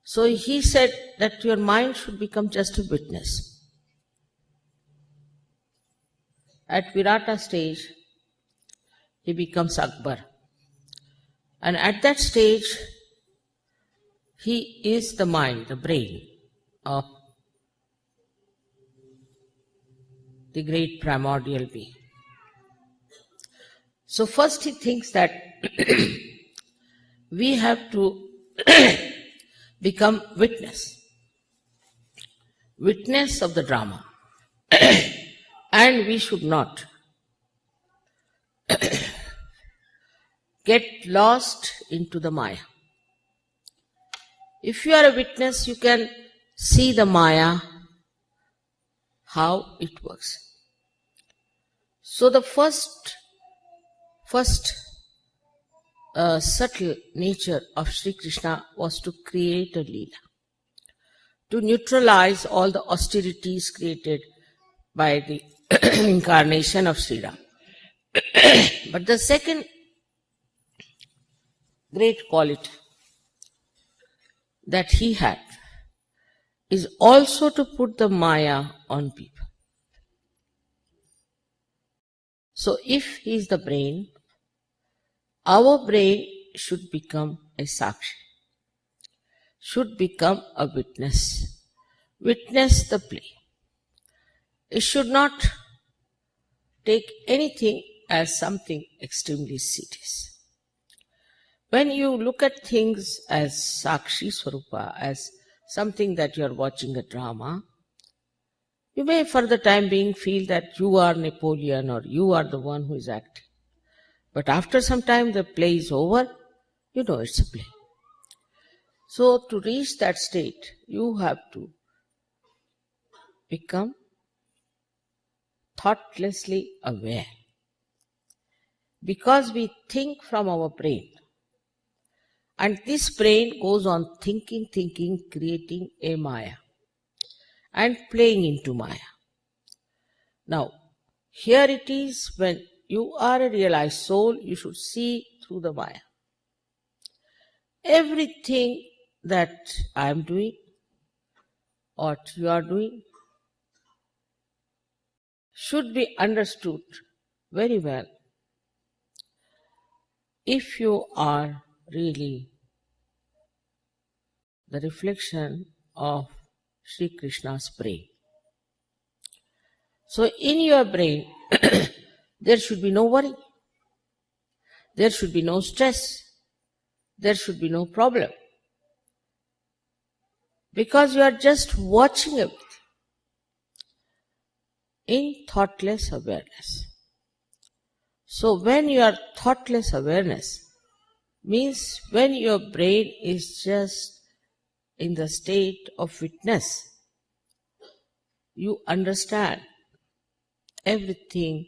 So he said that your mind should become just a witness. At Virata stage, he becomes Akbar. And at that stage, he is the mind, the brain of the great primordial being. So first he thinks that we have to become witness of the drama. And we should not get lost into the Maya. If you are a witness, you can see the Maya, how it works. So the first subtle nature of Sri Krishna was to create a Leela, to neutralize all the austerities created by the incarnation of Sri Ram. But the second great quality that he had is also to put the Maya on people. So if he is the brain, our brain should become a Sakshi, should become a witness the play. It should not take anything as something extremely serious. When you look at things as Sakshi Swarupa, as something that you are watching a drama, you may for the time being feel that you are Napoleon or you are the one who is acting. But after some time the play is over, you know it's a play. So to reach that state, you have to become thoughtlessly aware. Because we think from our brain. And this brain goes on thinking, creating a Maya and playing into Maya. Now, here it is, when you are a realized soul, you should see through the Maya. Everything that I am doing, what you are doing, should be understood very well if you are really the reflection of Sri Krishna's brain. So in your brain, there should be no worry. There should be no stress. there should be no problem. Because you are just watching everything in thoughtless awareness. So when you are thoughtless awareness, means when your brain is just in the state of witness, you understand everything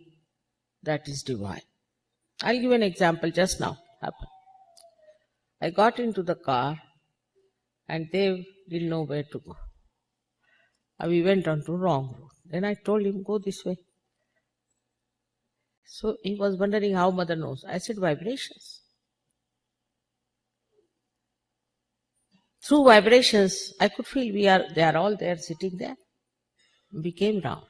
that is divine. I'll give an example just now. Happened. I got into the car and they didn't know where to go. We went on to wrong road. Then I told him, go this way. So he was wondering how mother knows. I said, vibrations. Through vibrations, I could feel they are all there sitting there. We came down.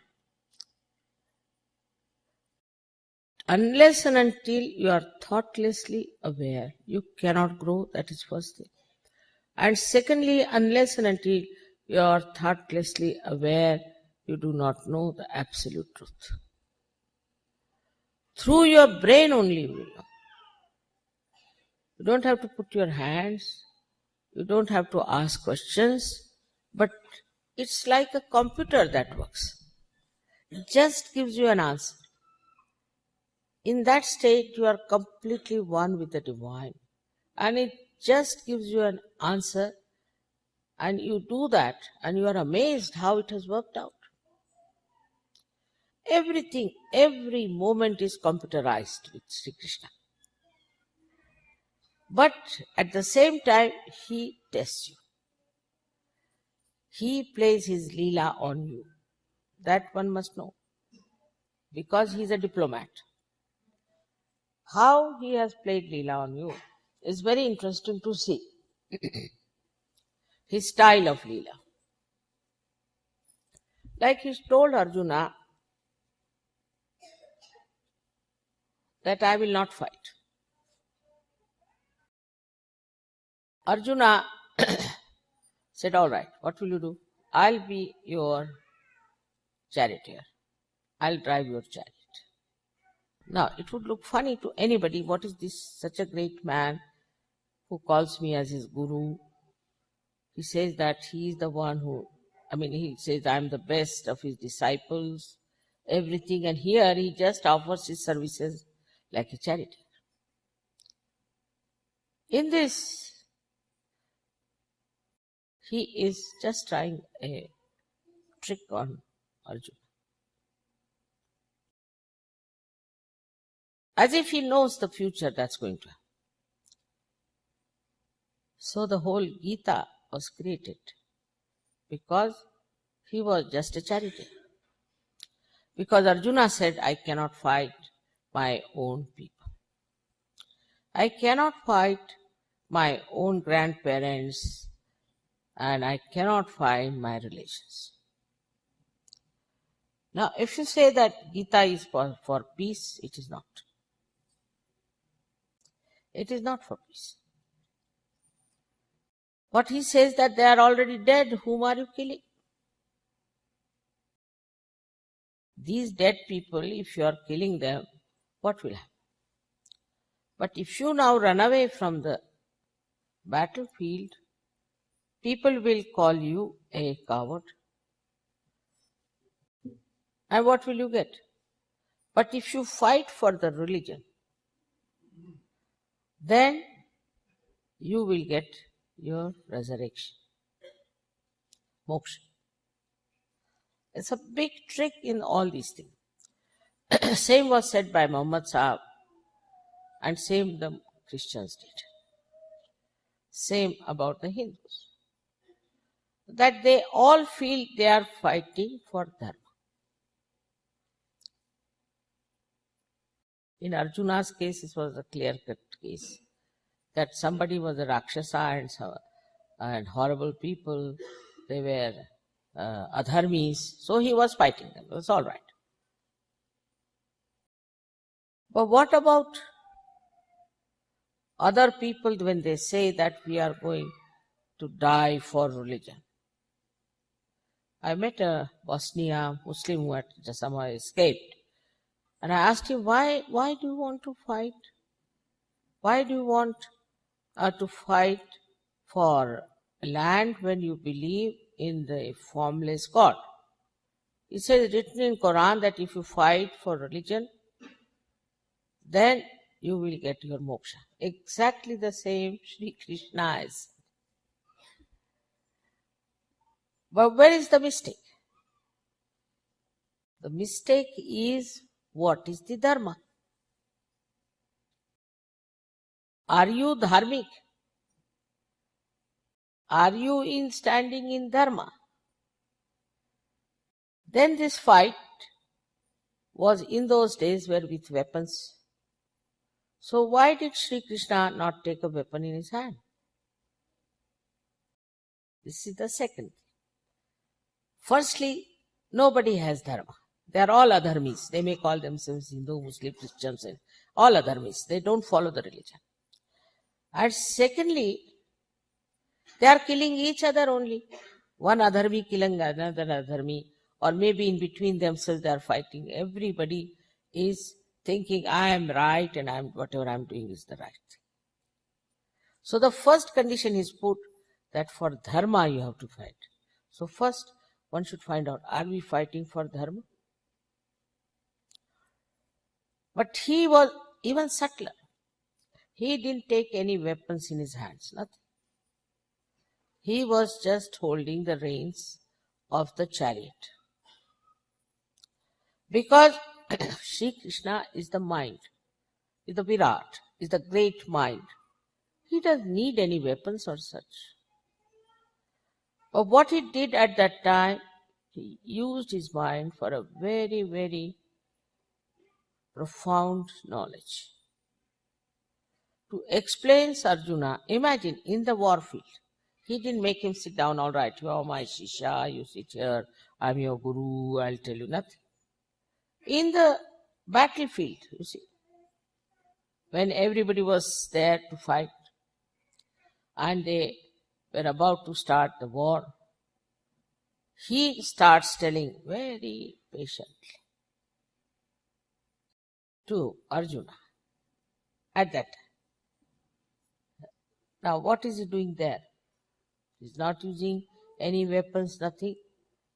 Unless and until you are thoughtlessly aware, you cannot grow. That is first thing. And secondly, unless and until you are thoughtlessly aware, you do not know the absolute truth. Through your brain only you will know. You don't have to put your hands, you don't have to ask questions, but it's like a computer that works. It just gives you an answer. In that state, you are completely one with the divine. And it just gives you an answer, and you do that, and you are amazed how it has worked out. Everything, every moment is computerized with Sri Krishna. But at the same time, he tests you. He plays his Leela on you. That one must know. Because he is a diplomat. How he has played Leela on you is very interesting to see. His style of Leela. Like he told Arjuna that I will not fight. Arjuna said, all right, what will you do? I'll be your charioteer. I'll drive your chariot. Now, it would look funny to anybody. What is this? Such a great man who calls me as his guru. He says that he is the one he says I'm the best of his disciples, everything. And here he just offers his services like a charioteer. In this, he is just trying a trick on Arjuna. As if he knows the future that's going to happen. So the whole Gita was created because he was just a charioteer. Because Arjuna said, I cannot fight my own people. I cannot fight my own grandparents, and I cannot find my relations. Now, if you say that Gita is for peace, it is not. It is not for peace. What he says that they are already dead, whom are you killing? These dead people, if you are killing them, what will happen? But if you now run away from the battlefield, people will call you a coward. And what will you get? But if you fight for the religion, then you will get your resurrection. Moksha. It's a big trick in all these things. Same was said by Muhammad Sahab, and same the Christians did. Same about the Hindus. That they all feel they are fighting for dharma. In Arjuna's case, this was a clear-cut case. That somebody was a Rakshasa and horrible people. They were adharmis. So he was fighting them. It was all right. But what about other people when they say that we are going to die for religion? I met a Bosnia Muslim who had somehow escaped. And I asked him, why do you want to fight? Why do you want to fight for land when you believe in the formless God. It says written in Quran that if you fight for religion, then you will get your moksha. Exactly the same Sri Krishna is. But where is the mistake? The mistake is, what is the dharma? Are you dharmic? Are you in standing in dharma? Then this fight was in those days were with weapons. So why did Sri Krishna not take a weapon in his hand? This is the second. Firstly, nobody has dharma. They are all adharmis. They may call themselves Hindu, Muslim, Christians, and all adharmis. They don't follow the religion. And secondly, they are killing each other only. One adharmi killing another adharmi, or maybe in between themselves they are fighting. Everybody is thinking, I am right and whatever I am doing is the right thing. So the first condition is put that for dharma you have to fight. So first one should find out, are we fighting for dharma? But he was even subtler. He didn't take any weapons in his hands, nothing. He was just holding the reins of the chariot. Because Sri Krishna is the mind, is the Virat, is the great mind. He doesn't need any weapons or such. But what he did at that time, he used his mind for a very, very profound knowledge. To explain Arjuna, imagine in the war field, he didn't make him sit down, all right, you are my Shisha, you sit here, I'm your Guru, I'll tell you nothing. In the battlefield, you see, when everybody was there to fight and they were about to start the war, he starts telling very patiently to Arjuna at that time. Now, what is he doing there? He's not using any weapons, nothing.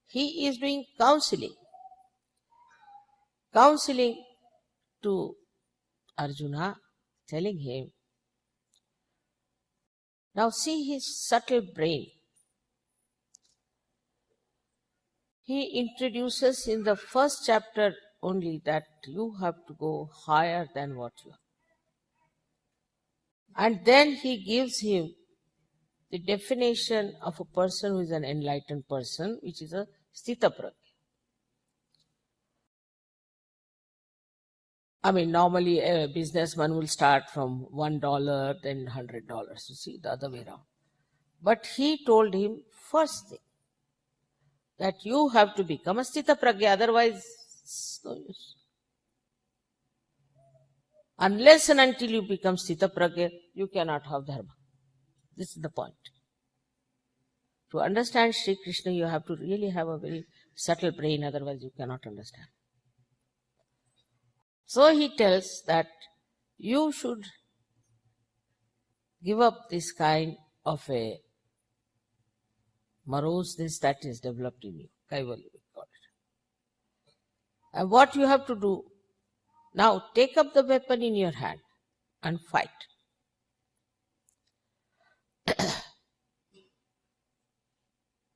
He is doing counseling. Counseling to Arjuna, telling him, now see his subtle brain. He introduces in the first chapter only that you have to go higher than what you are. And then he gives him the definition of a person who is an enlightened person, which is a sthita prajna. I mean, normally a businessman will start from $1, then $100. You see, the other way around. But he told him, first thing, that you have to become a sthita prajna, otherwise it's no use. Unless and until you become sthita prajna, you cannot have dharma. This is the point. To understand Sri Krishna, you have to really have a very subtle brain, otherwise you cannot understand. So he tells that you should give up this kind of a moroseness that is developed in you. Kaivalya, we call it. And what you have to do, now take up the weapon in your hand and fight.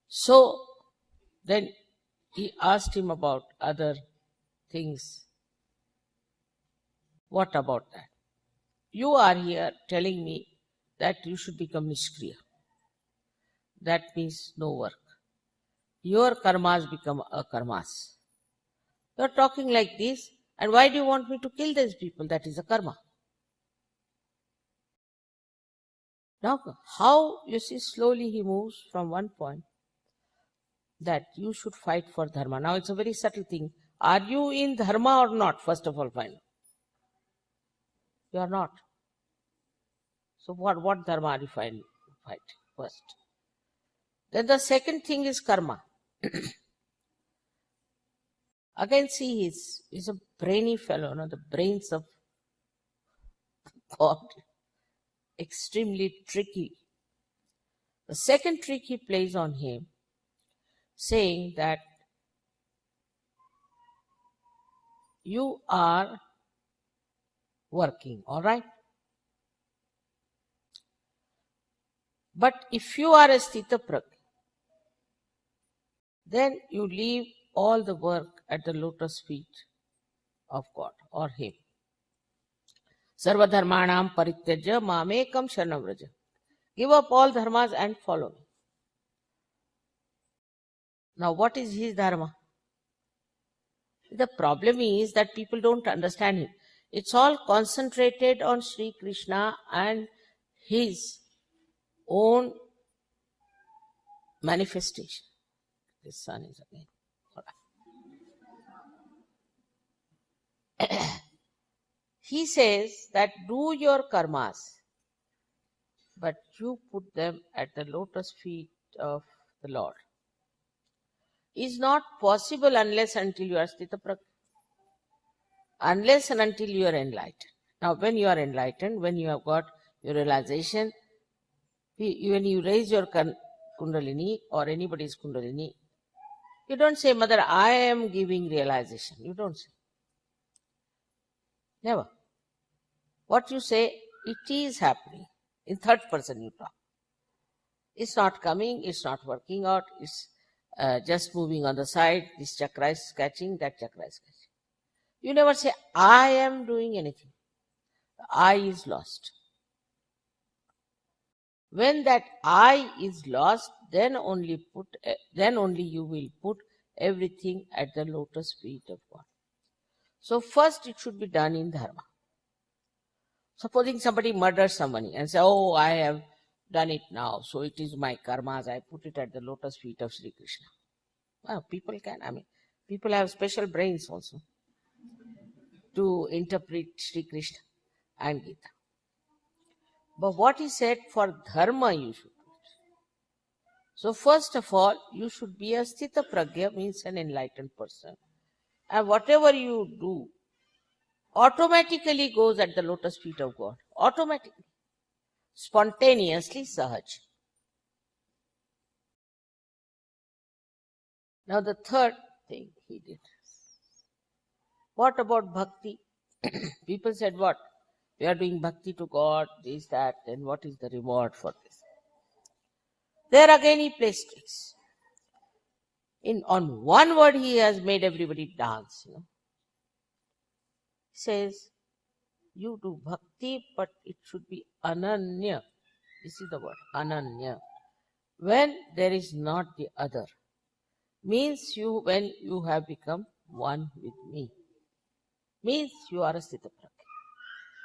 So then he asked him about other things. What about that? You are here telling me that you should become Nishkriya. That means no work. Your karmas become akarmas. You are talking like this, and why do you want me to kill these people? That is a karma. Now, how, you see, slowly he moves from one point that you should fight for dharma. Now, it's a very subtle thing. Are you in dharma or not? First of all, find out. You are not. So what dharma are you fighting first? Then the second thing is karma. Again, see, he's a brainy fellow, the brains of God. extremely tricky. The second trick he plays on him, saying that you are working, all right? But if you are a Sthitaprak, then you leave all the work at the lotus feet of God or Him. Sarva dharmanam parityajya mamekam sharanam vraja. Give up all dharmas and follow me. Now, what is his dharma? The problem is that people don't understand him. It's all concentrated on Sri Krishna and his own manifestation. This sun is again. He says that do your karmas, but you put them at the lotus feet of the Lord. Is not possible unless until you are Sthitaprak, unless and until you are enlightened. Now, when you are enlightened, when you have got your realization, when you raise your Kundalini or anybody's Kundalini, you don't say, Mother, I am giving realization. You don't say. Never. What you say, it is happening. In third person you talk. It's not coming, it's not working out, it's just moving on the side. This chakra is catching, that chakra is catching. You never say, I am doing anything. The I is lost. When that I is lost, then only you will put everything at the lotus feet of God. So first it should be done in dharma. Supposing somebody murders somebody and say, oh, I have done it now, so it is my karmas, I put it at the lotus feet of Sri Krishna. Well, people can, people have special brains also to interpret Sri Krishna and Gita. But what he said, for dharma you should do it. So first of all, you should be a sthita pragya, means an enlightened person. And whatever you do, automatically goes at the lotus feet of God. Automatically. Spontaneously, Sahaja. Now the third thing he did. What about bhakti? People said, what? We are doing bhakti to God, this, that, and what is the reward for this? There again he plays tricks. On one word he has made everybody dance. He says, you do bhakti, but it should be ananya. This is the word, ananya. When there is not the other. Means when you have become one with me. Means you are a sthita pragya.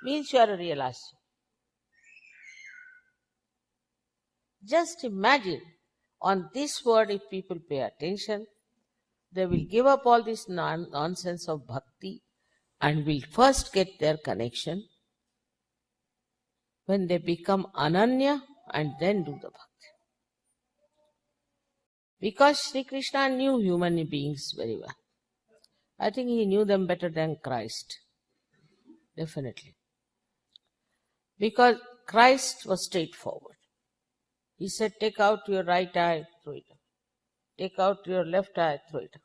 Means you are a realized. Just imagine, on this word, if people pay attention, they will give up all this nonsense of bhakti and will first get their connection when they become ananya and then do the bhakti. Because Sri Krishna knew human beings very well. I think he knew them better than Christ. Definitely. Because Christ was straightforward. He said, take out your right eye, throw it up. Take out your left eye, throw it up.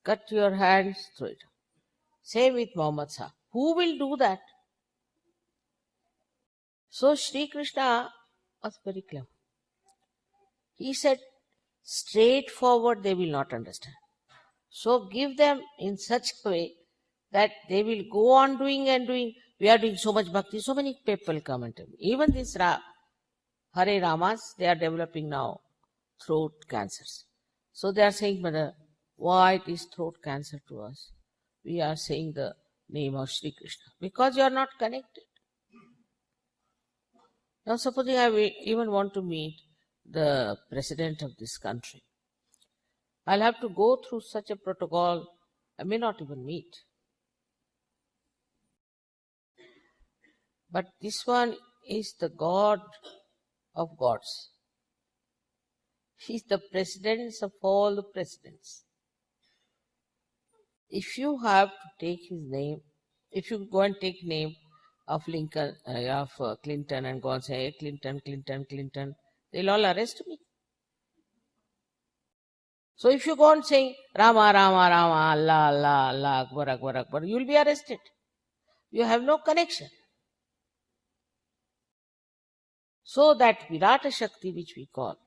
Cut your hands, throw it up. Same with Muhammad Sahib. Who will do that? So Sri Krishna was very clever. He said, straightforward they will not understand. So give them in such a way that they will go on doing and doing. We are doing so much bhakti, so many people come and tell me. Even this Hare Ramas, they are developing now throat cancers. So they are saying, Mother, why it is throat cancer to us? We are saying the name of Sri Krishna. Because you are not connected. Now supposing I even want to meet the president of this country. I'll have to go through such a protocol. I may not even meet. But this one is the God of gods. He's the president of all the presidents. If you have to take his name, if you go and take name of Clinton and go and say, hey, Clinton, Clinton, Clinton, they'll all arrest me. So if you go on saying Rama, Rama, Rama, Allah, Allah, Allah, Akbar, Akbar, Akbar, you will be arrested. You have no connection. So that Virata Shakti which we call,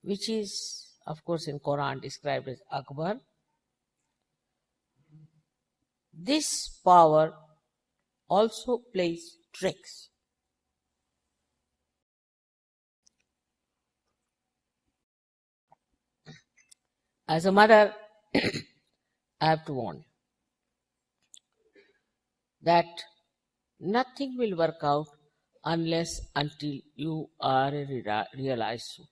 which is of course in Quran described as Akbar, this power also plays tricks. As a mother, I have to warn you that nothing will work out unless until you are a realized soul.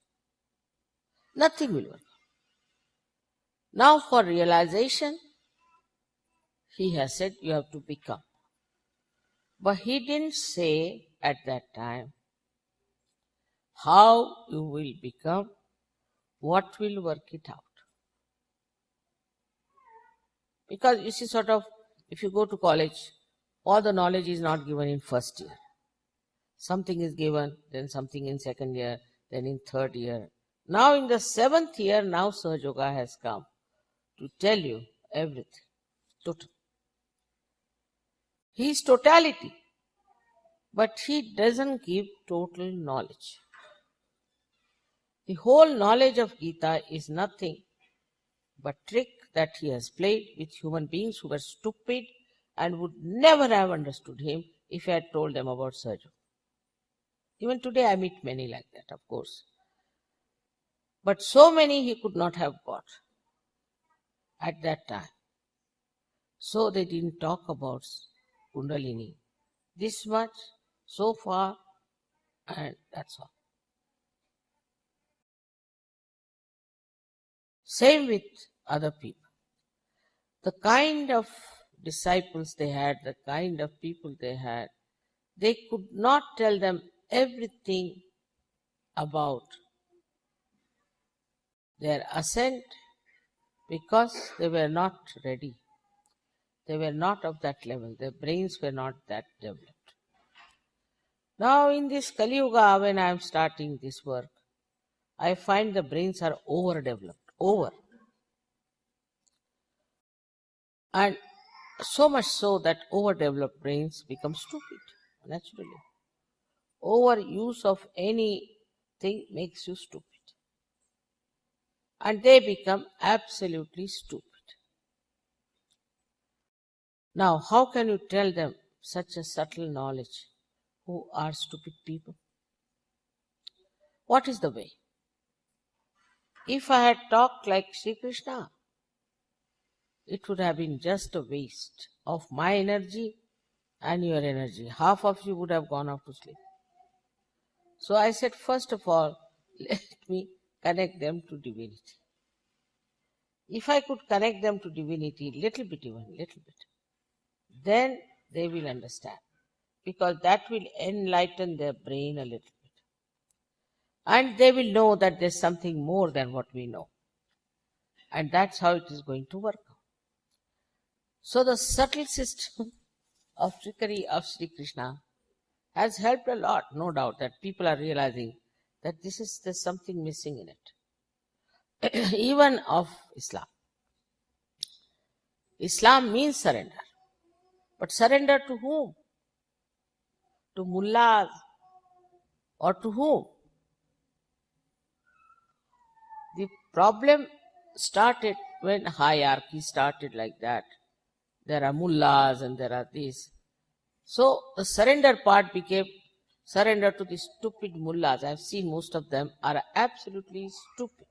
Nothing will work. Now for realization, he has said you have to become. But he didn't say at that time how you will become, what will work it out. Because you see, sort of, if you go to college, all the knowledge is not given in first year. Something is given, then something in second year, then in third year. Now in the seventh year, now SahajaYoga has come to tell you everything. Total. He is totality, but he doesn't give total knowledge. The whole knowledge of Gita is nothing but trick that he has played with human beings who were stupid and would never have understood him if he had told them about Sahaja. Even today I meet many like that, of course. But so many he could not have got at that time. So they didn't talk about Kundalini. This much, so far, and that's all. Same with other people. The kind of disciples they had, the kind of people they had, they could not tell them everything about their ascent because they were not ready. They were not of that level. Their brains were not that developed. Now in this Kali Yuga, when I am starting this work, I find the brains are overdeveloped. And so much so that overdeveloped brains become stupid, naturally. Overuse of anything makes you stupid. And they become absolutely stupid. Now, how can you tell them such a subtle knowledge who are stupid people? What is the way? If I had talked like Sri Krishna, it would have been just a waste of my energy and your energy. Half of you would have gone off to sleep. So I said, first of all, let me connect them to divinity. If I could connect them to divinity, little bit, then they will understand. Because that will enlighten their brain a little bit. And they will know that there's something more than what we know. And that's how it is going to work. So the subtle system of trickery of Sri Krishna has helped a lot, no doubt, that people are realizing that there's something missing in it. Even of Islam. Islam means surrender. But surrender to whom? To mullahs or to whom? The problem started when hierarchy started like that. There are mullahs and there are these. So the surrender part became surrender to the stupid mullahs. I have seen most of them are absolutely stupid.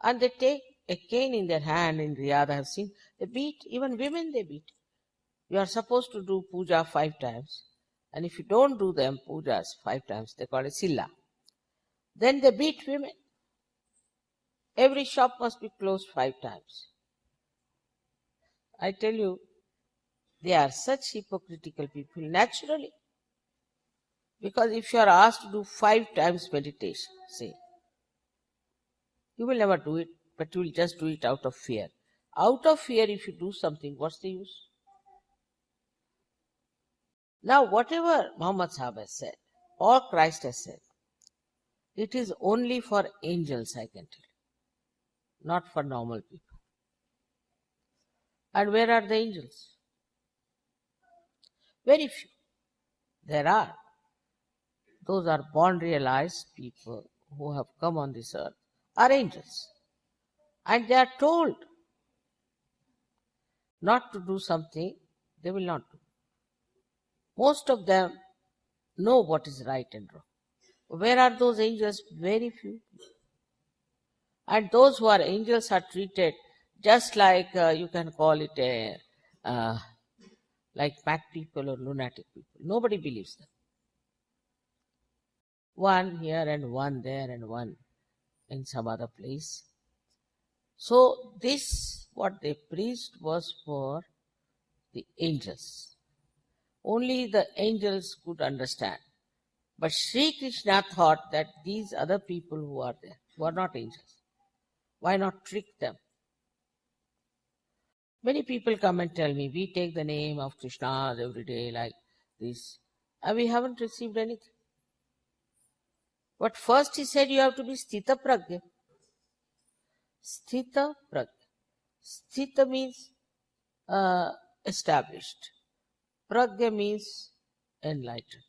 And they take a cane in their hand in Riyadh. I have seen, they beat, even women they beat. You are supposed to do puja 5 times. And if you don't do them pujas 5 times, they call it silla. Then they beat women. Every shop must be closed 5 times. I tell you, they are such hypocritical people naturally. Because if you are asked to do 5 times meditation, say, you will never do it, but you will just do it out of fear. Out of fear, if you do something, what's the use? Now, whatever Muhammad Sahib has said, or Christ has said, it is only for angels, I can tell you, not for normal people. And where are the angels? Very few. There are. Those are born realized people who have come on this earth are angels. And they are told not to do something, they will not do. Most of them know what is right and wrong. Where are those angels? Very few. And those who are angels are treated just like you can call it like mad people or lunatic people. Nobody believes them. One here and one there and one in some other place. So this, what they preached, was for the angels. Only the angels could understand. But Sri Krishna thought that these other people who are there, who are not angels, why not trick them? Many people come and tell me, we take the name of Krishna every day like this, and we haven't received anything. But first he said you have to be Sthita Pragya. Sthita Pragya. Sthita means established. Pragya means enlightened.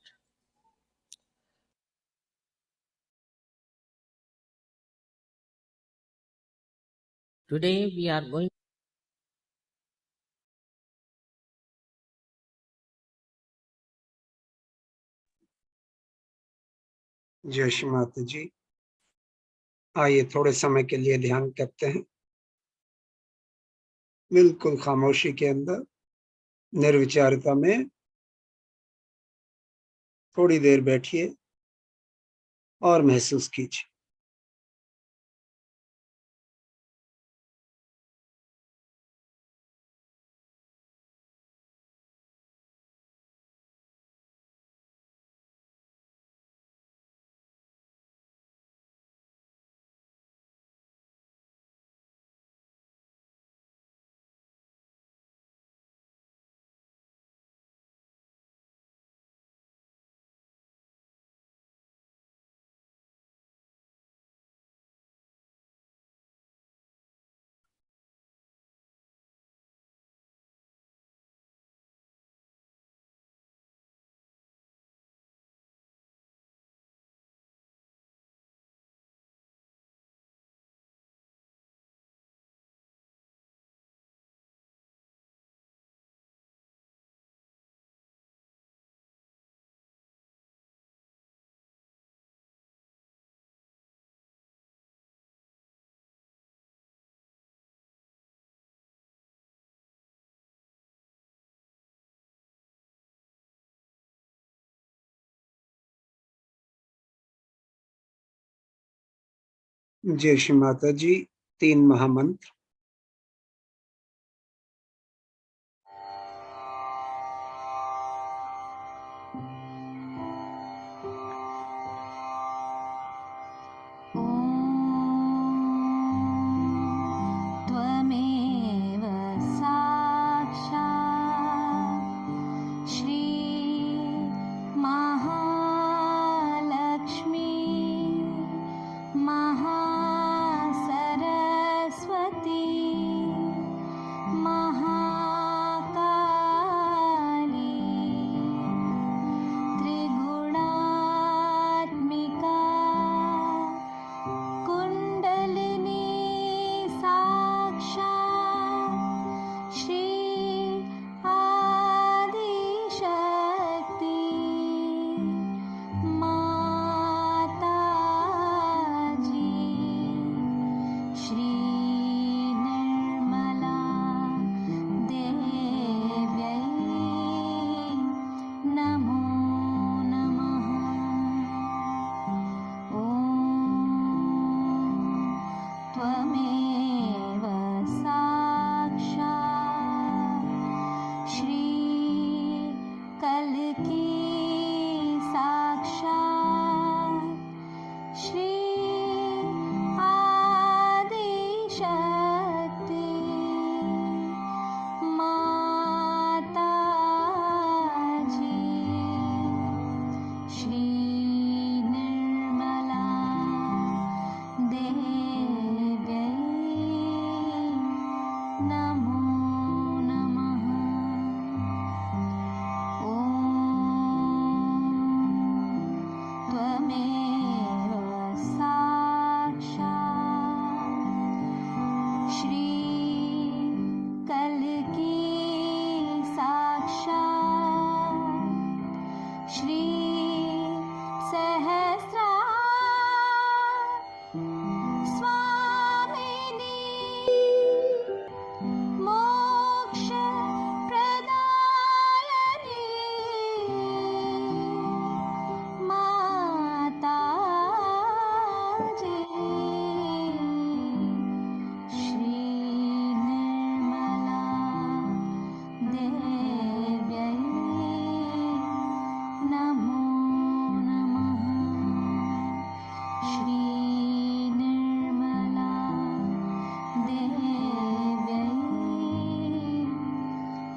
Today we are going जय श्री माता जी। आइए थोड़े समय के लिए ध्यान करते हैं। बिल्कुल खामोशी के अंदर निर्विचारता में थोड़ी देर बैठिए और महसूस कीजिए। जय श्री माता जी। 3 महामंत्र। त्वमेव साक्षात् श्री महालक्ष्मी महासरस्वती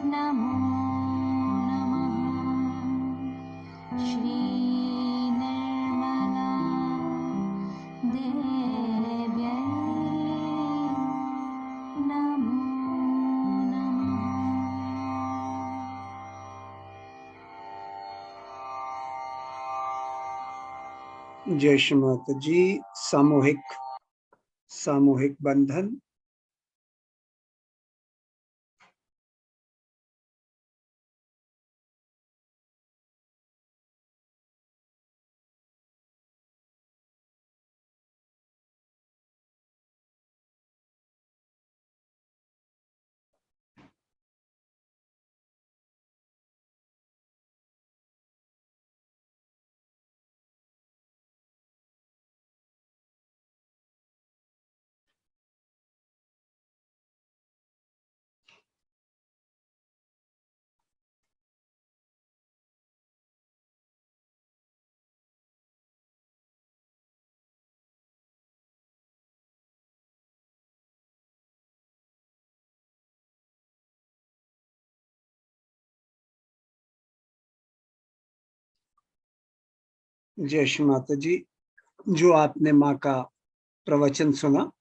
नमो नमः श्री निर्मला देव्यै नमो नमः। जय श्री माता जी। सामूहिक बंधन। जय श्री माता जी। जो आपने माँ का प्रवचन सुना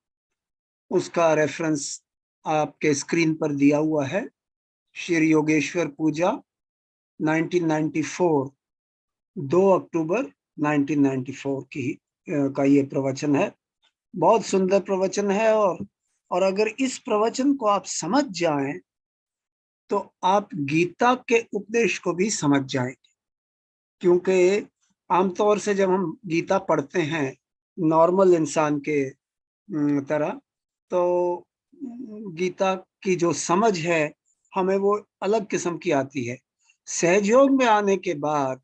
उसका रेफरेंस आपके स्क्रीन पर दिया हुआ है। श्री योगेश्वर पूजा 1994, 2 अक्टूबर 1994 का ये प्रवचन है। बहुत सुंदर प्रवचन है और अगर इस प्रवचन को आप समझ जाएं तो आप गीता के उपदेश को भी समझ जाएंगे। क्योंकि आमतौर से जब हम गीता पढ़ते हैं नॉर्मल इंसान के तरह, तो गीता की जो समझ है हमें वो अलग किस्म की आती है। सहजयोग में आने के बाद,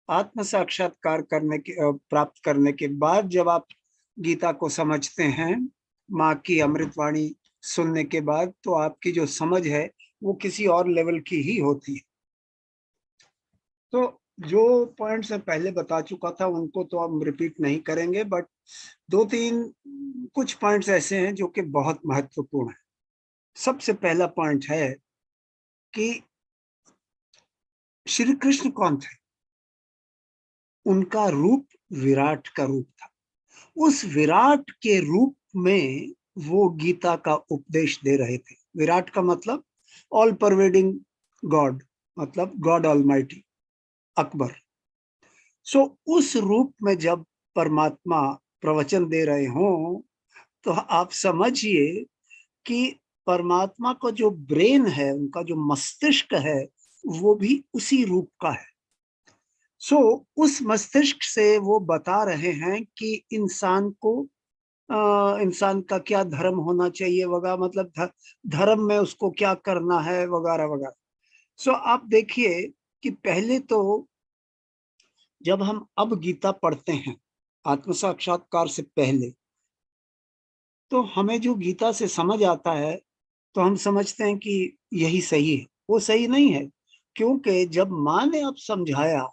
आत्म साक्षात्कार प्राप्त करने के बाद जब आप गीता को समझते हैं, माँ की अमृतवाणी सुनने के बाद, तो आपकी जो समझ है वो किसी और लेवल की ही होती है। तो जो पॉइंट्स मैं पहले बता चुका था उनको तो हम रिपीट नहीं करेंगे, बट 2-3 कुछ पॉइंट्स ऐसे हैं जो कि बहुत महत्वपूर्ण है। सबसे पहला पॉइंट है कि श्री कृष्ण कौन थे। उनका रूप विराट का रूप था। उस विराट के रूप में वो गीता का उपदेश दे रहे थे। विराट का मतलब ऑल परवेडिंग गॉड, मतलब गॉड ऑलमाइटी, अकबर। सो उस रूप में जब परमात्मा प्रवचन दे रहे हों तो आप समझिए कि परमात्मा का जो ब्रेन है, उनका जो मस्तिष्क है, वो भी उसी रूप का है। सो उस मस्तिष्क से वो बता रहे हैं कि इंसान का क्या धर्म होना चाहिए वगैरह, मतलब धर्म में उसको क्या करना है वगैरह वगैरह। सो आप देखिए कि पहले तो जब हम अब गीता पढ़ते हैं आत्म साक्षात्कार से पहले, तो हमें जो गीता से समझ आता है तो हम समझते हैं कि यही सही है। वो सही नहीं है, क्योंकि जब माँ ने अब समझाया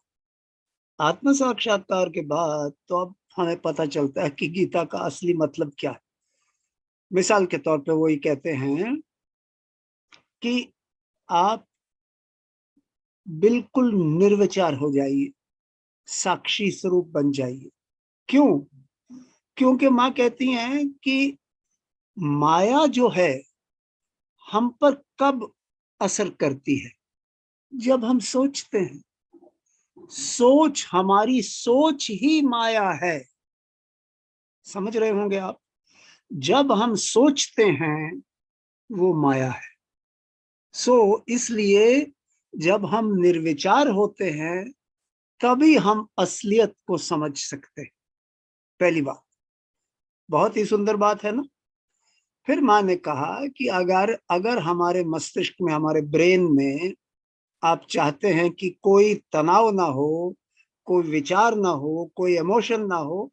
आत्म साक्षात्कार के बाद, तो अब हमें पता चलता है कि गीता का असली मतलब क्या है। मिसाल के तौर पे वो ये कहते हैं कि आप बिल्कुल निर्विचार हो जाइए, साक्षी स्वरूप बन जाइए। क्यों? क्योंकि माँ कहती हैं कि माया जो है हम पर कब असर करती है? जब हम सोचते हैं। हमारी सोच ही माया है। समझ रहे होंगे आप? जब हम सोचते हैं वो माया है। इसलिए जब हम निर्विचार होते हैं तभी हम असलियत को समझ सकते हैं। पहली बात, बहुत ही सुंदर बात है ना। फिर माँ ने कहा कि अगर हमारे मस्तिष्क में, हमारे ब्रेन में आप चाहते हैं कि कोई तनाव ना हो, कोई विचार ना हो, कोई इमोशन ना हो,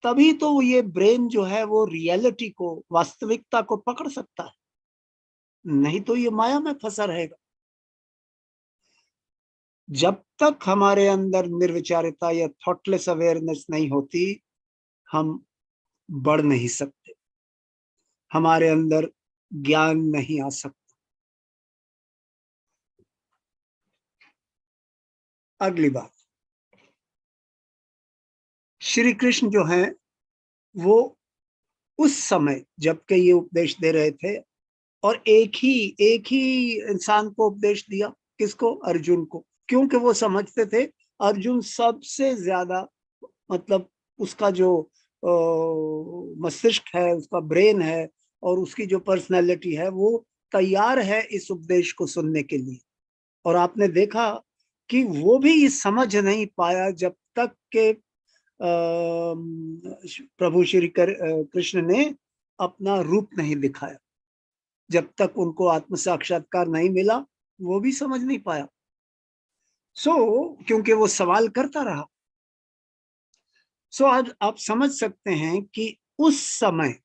तभी तो ये ब्रेन जो है वो रियलिटी को, वास्तविकता को पकड़ सकता है। नहीं तो ये माया में फंसा रहेगा। जब तक हमारे अंदर निर्विचारिता या थॉटलेस अवेयरनेस नहीं होती, हम बढ़ नहीं सकते, हमारे अंदर ज्ञान नहीं आ सकता। अगली बात, श्री कृष्ण जो है वो उस समय जबकि ये उपदेश दे रहे थे, और एक ही इंसान को उपदेश दिया, किसको? अर्जुन को, क्योंकि वो समझते थे अर्जुन सबसे ज्यादा, मतलब उसका जो मस्तिष्क है, उसका ब्रेन है, और उसकी जो पर्सनैलिटी है, वो तैयार है इस उपदेश को सुनने के लिए। और आपने देखा कि वो भी ये समझ नहीं पाया जब तक के प्रभु श्री कृष्ण ने अपना रूप नहीं दिखाया। जब तक उनको आत्म साक्षात्कार नहीं मिला, वो भी समझ नहीं पाया। क्योंकि वो सवाल करता रहा। आज आप समझ सकते हैं कि उस समय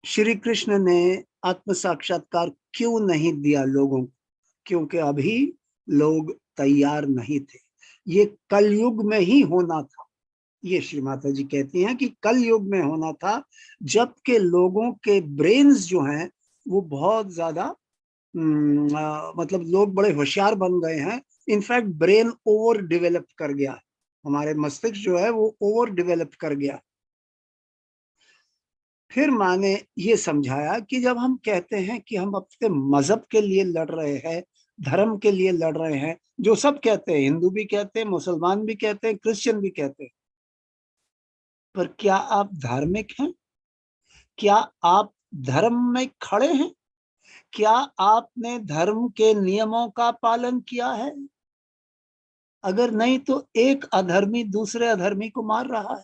श्री कृष्ण ने आत्म साक्षात्कार क्यों नहीं दिया लोगों को, क्योंकि अभी लोग तैयार नहीं थे। ये कलयुग में ही होना था। ये श्री माता जी कहती हैं कि कलयुग में होना था, जबकि लोगों के ब्रेन्स जो हैं वो बहुत ज्यादा मतलब लोग बड़े होशियार बन गए हैं। इनफैक्ट ब्रेन ओवर डेवलप कर गया है, हमारे मस्तिष्क जो है वो ओवर डेवलप कर गया। फिर माने ये समझाया कि जब हम कहते हैं कि हम अपने मजहब के लिए लड़ रहे हैं, धर्म के लिए लड़ रहे हैं, जो सब कहते हैं, हिंदू भी कहते हैं, मुसलमान भी कहते हैं, क्रिश्चियन भी कहते हैं, पर क्या आप धार्मिक हैं? क्या आप धर्म में खड़े हैं? क्या आपने धर्म के नियमों का पालन किया है? अगर नहीं तो एक अधर्मी दूसरे अधर्मी को मार रहा है।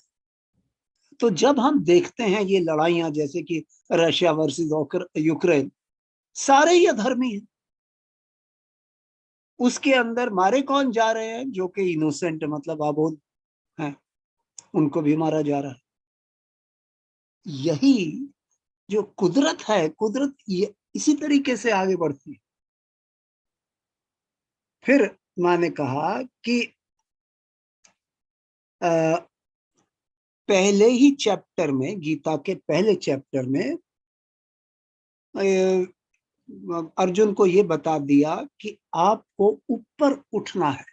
तो जब हम देखते हैं ये लड़ाइयां, जैसे कि रशिया वर्सेस यूक्रेन, सारे ही अधर्मी हैं। उसके अंदर मारे कौन जा रहे हैं? जो कि इनोसेंट, मतलब अबोध हैं, उनको भी मारा जा रहा है। यही जो कुदरत है, कुदरत ये इसी तरीके से आगे बढ़ती है। फिर माँ ने कहा कि पहले ही चैप्टर में, गीता के पहले चैप्टर में अर्जुन को ये बता दिया कि आपको ऊपर उठना है।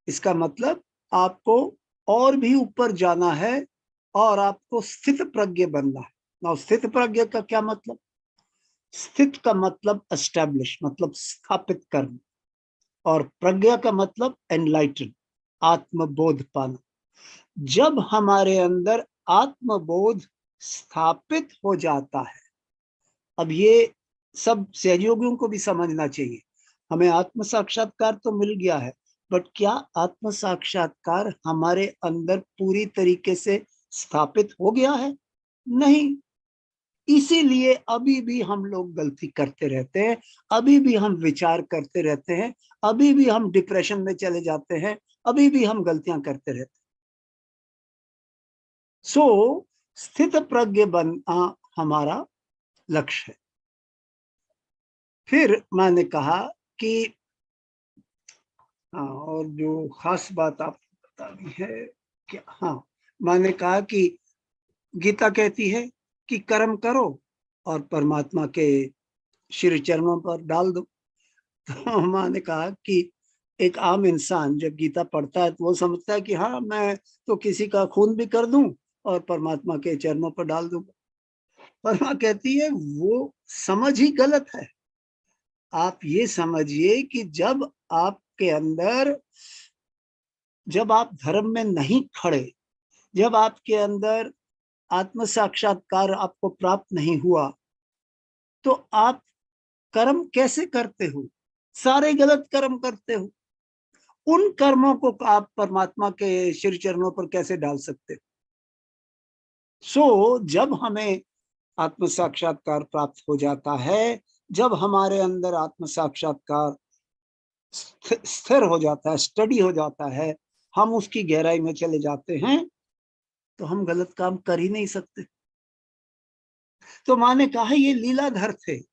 इसका मतलब आपको और भी ऊपर जाना है, और आपको स्थित प्रज्ञ बनना है। ना, स्थित प्रज्ञ का क्या मतलब? स्थित का मतलब एस्टैब्लिश, मतलब स्थापित करना, और प्रज्ञा का मतलब एनलाइटन, आत्मबोध पाना। जब हमारे अंदर आत्मबोध स्थापित हो जाता है, अब ये सब सहयोगियों को भी समझना चाहिए। हमें आत्म साक्षात्कार तो मिल गया है, बट क्या आत्म साक्षात्कार हमारे अंदर पूरी तरीके से स्थापित हो गया है? नहीं। इसीलिए अभी भी हम लोग गलती करते रहते हैं, अभी भी हम विचार करते रहते हैं, अभी भी हम डिप्रेशन में चले जाते हैं, अभी भी हम गलतियां करते रहते हैं। स्थित प्रज्ञ बनना हमारा लक्ष्य है। फिर मैंने कहा कि हाँ, और जो खास बात आपको बतानी है कि हाँ, मैंने कहा कि गीता कहती है कि कर्म करो और परमात्मा के श्री चरणों पर डाल दो। तो मैंने कहा कि एक आम इंसान जब गीता पढ़ता है तो वो समझता है कि हाँ, मैं तो किसी का खून भी कर दूं और परमात्मा के चरणों पर डाल दूंगा। पर माँ कहती है वो समझ ही गलत है। आप ये समझिए कि जब आपके अंदर, जब आप धर्म में नहीं खड़े, जब आपके अंदर आत्म साक्षात्कार आपको प्राप्त नहीं हुआ, तो आप कर्म कैसे करते हो? सारे गलत कर्म करते हो। उन कर्मों को आप परमात्मा के श्री चरणों पर कैसे डाल सकते हो? जब हमें आत्म साक्षात्कार प्राप्त हो जाता है, जब हमारे अंदर आत्म साक्षात्कार स्थिर हो जाता है, स्टडी हो जाता है, हम उसकी गहराई में चले जाते हैं, तो हम गलत काम कर ही नहीं सकते। तो माँ ने कहा ये लीलाधर थे,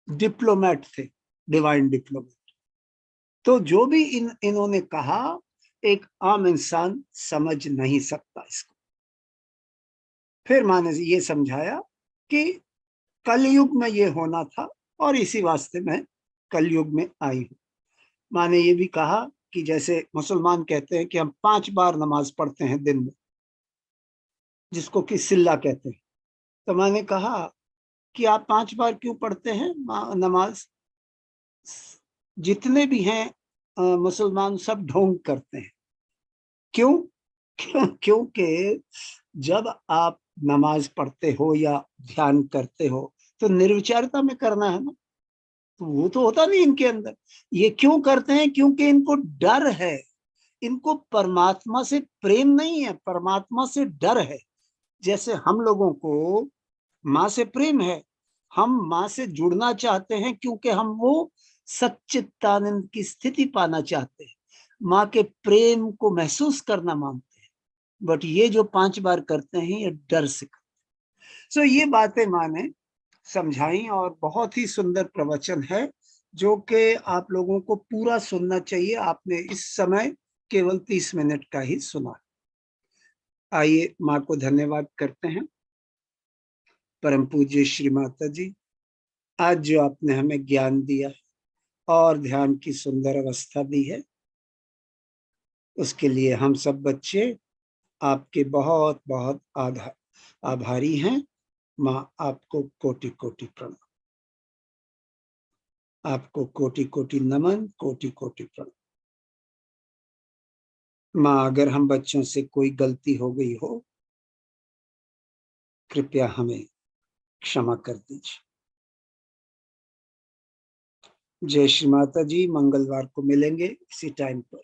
डिप्लोमेट थे, डिवाइन डिप्लोमेट। तो जो भी इन्होंने कहा, एक आम इंसान समझ नहीं सकता इसको। फिर माँ ने ये समझाया कि कलयुग में ये होना था, और इसी वास्ते मैं कलयुग में आई हूं। माँ ने ये भी कहा कि जैसे मुसलमान कहते हैं कि हम 5 बार नमाज पढ़ते हैं दिन में, जिसको कि सिल्ला कहते हैं। तो मैंने कहा कि आप 5 बार क्यों पढ़ते हैं नमाज? जितने भी हैं मुसलमान सब ढोंग करते हैं। क्यों? क्योंकि जब आप नमाज पढ़ते हो या ध्यान करते हो तो निर्विचारता में करना है ना, तो वो तो होता नहीं इनके अंदर। ये क्यों करते हैं? क्योंकि इनको डर है। इनको परमात्मा से प्रेम नहीं है, परमात्मा से डर है। जैसे हम लोगों को माँ से प्रेम है, हम माँ से जुड़ना चाहते हैं क्योंकि हम वो सच्चिदानंद की स्थिति पाना चाहते हैं, माँ के प्रेम को महसूस करना मांगते हैं। बट ये जो 5 बार करते हैं ये डर से करते। सो ये बातें माँ ने समझाई और बहुत ही सुंदर प्रवचन है जो कि आप लोगों को पूरा सुनना चाहिए। आपने इस समय केवल 30 मिनट का ही सुना। आइए माँ को धन्यवाद करते हैं। परम पूज्य श्री माता जी, आज जो आपने हमें ज्ञान दिया और ध्यान की सुंदर अवस्था दी है, उसके लिए हम सब बच्चे आपके बहुत बहुत आभारी हैं। माँ आपको कोटि कोटि प्रणाम, आपको कोटि कोटि नमन, कोटि कोटि प्रणाम। माँ, अगर हम बच्चों से कोई गलती हो गई हो, कृपया हमें क्षमा कर दीजिए। जय श्री माता जी। मंगलवार को मिलेंगे इसी टाइम पर।